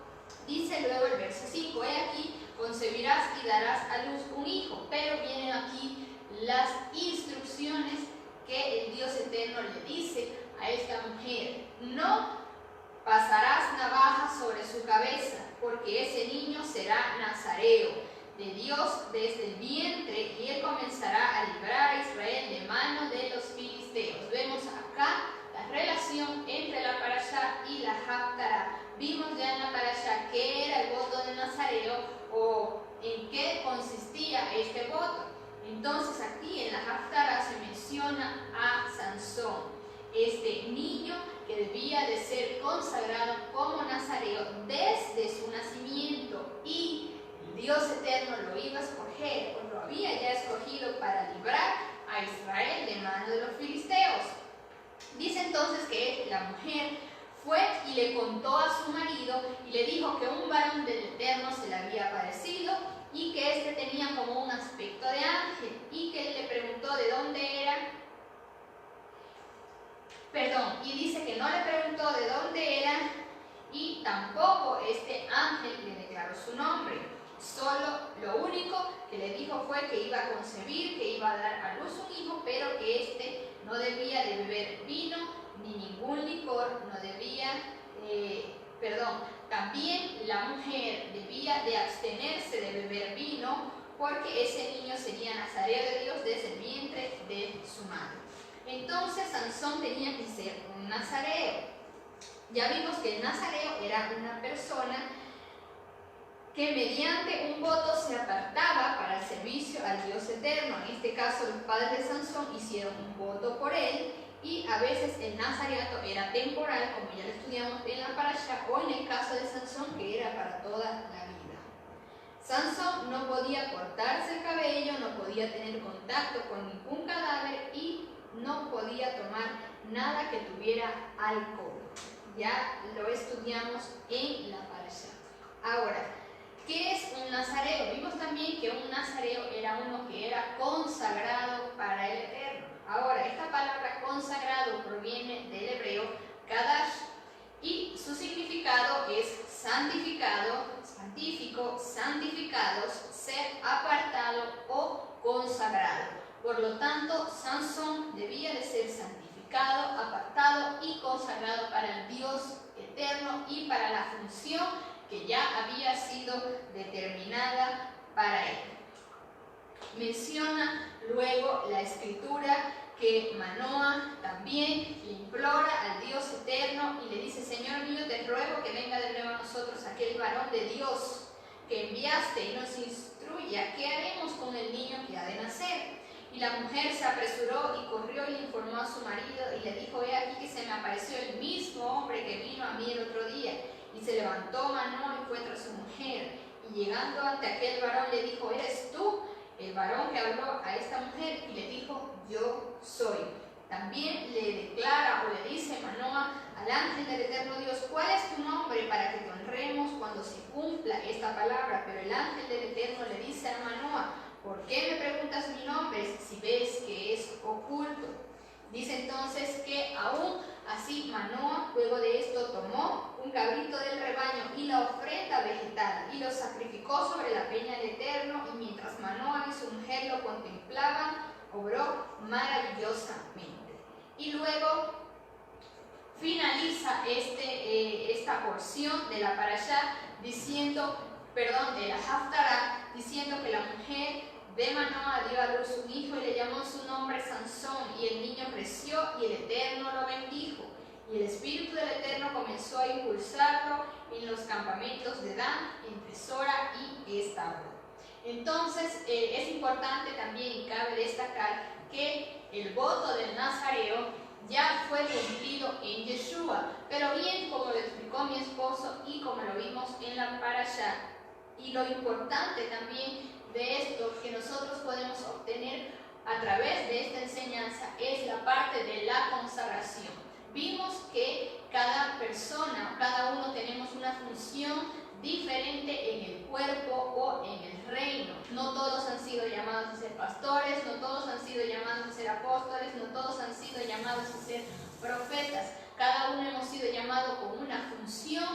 dice luego el verso 5: he aquí, concebirás y darás a luz un hijo. Pero vienen aquí las instrucciones que el Dios eterno le dice a esta mujer: no pasarás navaja sobre su cabeza, porque ese niño será nazareo de Dios desde el vientre, y él comenzará a librar a Israel de mano de los filisteos. Vemos acá la relación entre la parashá y la haftará. Vimos ya en la parashá qué era el voto de nazareo o en qué consistía este voto. Entonces aquí en la haftará se menciona a Sansón, este niño que debía de ser consagrado como nazareo desde su nacimiento, y Dios eterno lo iba a escoger, o lo había ya escogido, para librar a Israel de mano de los filisteos. Dice entonces que la mujer fue y le contó a su marido y le dijo que un varón del Eterno se le había aparecido y que éste tenía como un aspecto de ángel, y que él le preguntó de dónde era. Y dice que no le preguntó de dónde era, y tampoco este ángel le declaró su nombre. Solo lo único que le dijo fue que iba a concebir, que iba a dar a luz un hijo, pero que éste no debía de beber vino ni ningún licor, no debía, también la mujer debía de abstenerse de beber vino, porque ese niño sería nazareo de Dios desde el vientre de su madre. Entonces Sansón tenía que ser un nazareo. Ya vimos que el nazareo era una persona que mediante un voto se apartaba para el servicio al Dios eterno. En este caso los padres de Sansón hicieron un voto por él, y a veces el nazareato era temporal, como ya lo estudiamos en la parashá, o en el caso de Sansón, que era para toda la vida. Sansón no podía cortarse el cabello, no podía tener contacto con ningún cadáver y no podía tomar nada que tuviera alcohol. Ya lo estudiamos en la parashá. Ahora, ¿qué es un nazareo? Vimos también que un nazareo era uno que era consagrado para el Eterno. Ahora, esta palabra consagrado proviene del hebreo kadash, y su significado es santificado, santífico, santificados, ser apartado o consagrado. Por lo tanto, Sansón debía de ser santificado, apartado y consagrado para el Dios eterno y para la función que ya había sido determinada para él. Menciona luego la escritura que Manoah también le implora al Dios eterno y le dice: Señor mío, te ruego que venga de nuevo a nosotros aquel varón de Dios que enviaste y nos instruya qué haremos con el niño que ha de nacer. Y la mujer se apresuró y corrió y le informó a su marido y le dijo: he aquí que se me apareció el mismo hombre que vino a mí el otro día. Y se levantó Manoah y fue tras su mujer. Y llegando ante aquel varón le dijo: ¿eres tú el varón que habló a esta mujer? Y le dijo: yo soy. También le declara o le dice Manoah al ángel del eterno Dios: ¿cuál es tu nombre para que te honremos cuando se cumpla esta palabra? Pero el ángel del eterno le dice a Manoah: ¿por qué me preguntas mi nombre si ves que es oculto? Dice entonces que aún así Manoah luego de esto tomó un cabrito del rebaño y la ofrenda vegetal y lo sacrificó sobre la peña del Eterno, y mientras Manoah y su mujer lo contemplaban, obró maravillosamente. Y luego finaliza esta porción de la parashá diciendo, de la Haftarah, diciendo que la mujer de Manoah dio a luz un hijo y le llamó su nombre Sansón, y el niño creció y el Eterno lo bendijo. Y el Espíritu del Eterno comenzó a impulsarlo en los campamentos de Dan, entre Sora y Estaol. Entonces es importante también y cabe destacar que el voto del Nazareo ya fue cumplido en Yeshua, pero bien como lo explicó mi esposo y como lo vimos en la parashá, y lo importante también de esto que nosotros podemos obtener a través de esta enseñanza es la parte de la consagración. Vimos que cada persona, cada uno tenemos una función diferente en el cuerpo o en el reino. No todos han sido llamados a ser pastores, no todos han sido llamados a ser apóstoles, no todos han sido llamados a ser profetas. Cada uno hemos sido llamados con una función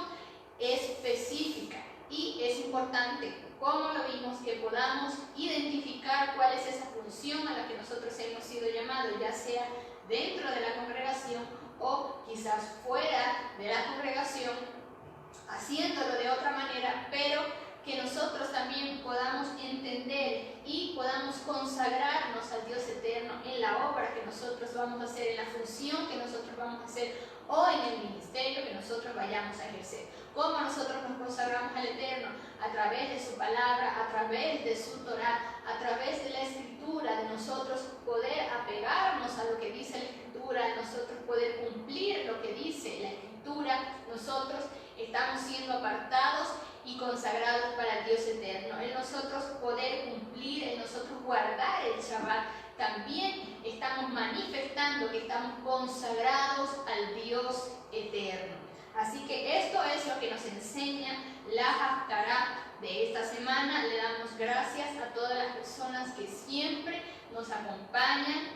específica, y es importante, como lo vimos, que podamos identificar cuál es esa función a la que nosotros hemos sido llamados, ya sea dentro de la congregación o quizás fuera de la congregación, haciéndolo de otra manera, pero que nosotros también podamos entender y podamos consagrarnos al Dios eterno en la obra que nosotros vamos a hacer, en la función que nosotros vamos a hacer o en el ministerio que nosotros vayamos a ejercer. ¿Cómo nosotros nos consagramos al Eterno? A través de su palabra, a través de su Torah, a través de la Escritura, de nosotros poder apegarnos a lo que dice la Escritura, nosotros poder cumplir lo que dice la Escritura. Nosotros estamos siendo apartados y consagrados para el Dios eterno. En nosotros poder cumplir, en nosotros guardar el Shabbat, también estamos manifestando que estamos consagrados al Dios eterno. Así que esto es lo que nos enseña la Haftarah de esta semana. Le damos gracias a todas las personas que siempre nos acompañan,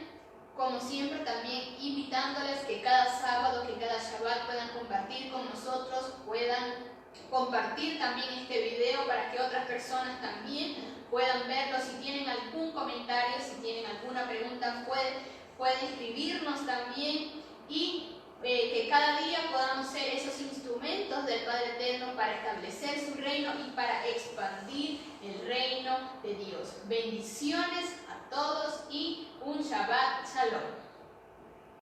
como siempre también invitándoles que cada sábado, que cada Shabbat puedan compartir con nosotros, puedan compartir también este video para que otras personas también puedan verlo. Si tienen algún comentario, si tienen alguna pregunta, pueden escribirnos también, y que cada día podamos ser esos instrumentos del Padre Eterno para establecer su reino y para expandir el reino de Dios. Bendiciones a todos y un Shabbat Shalom.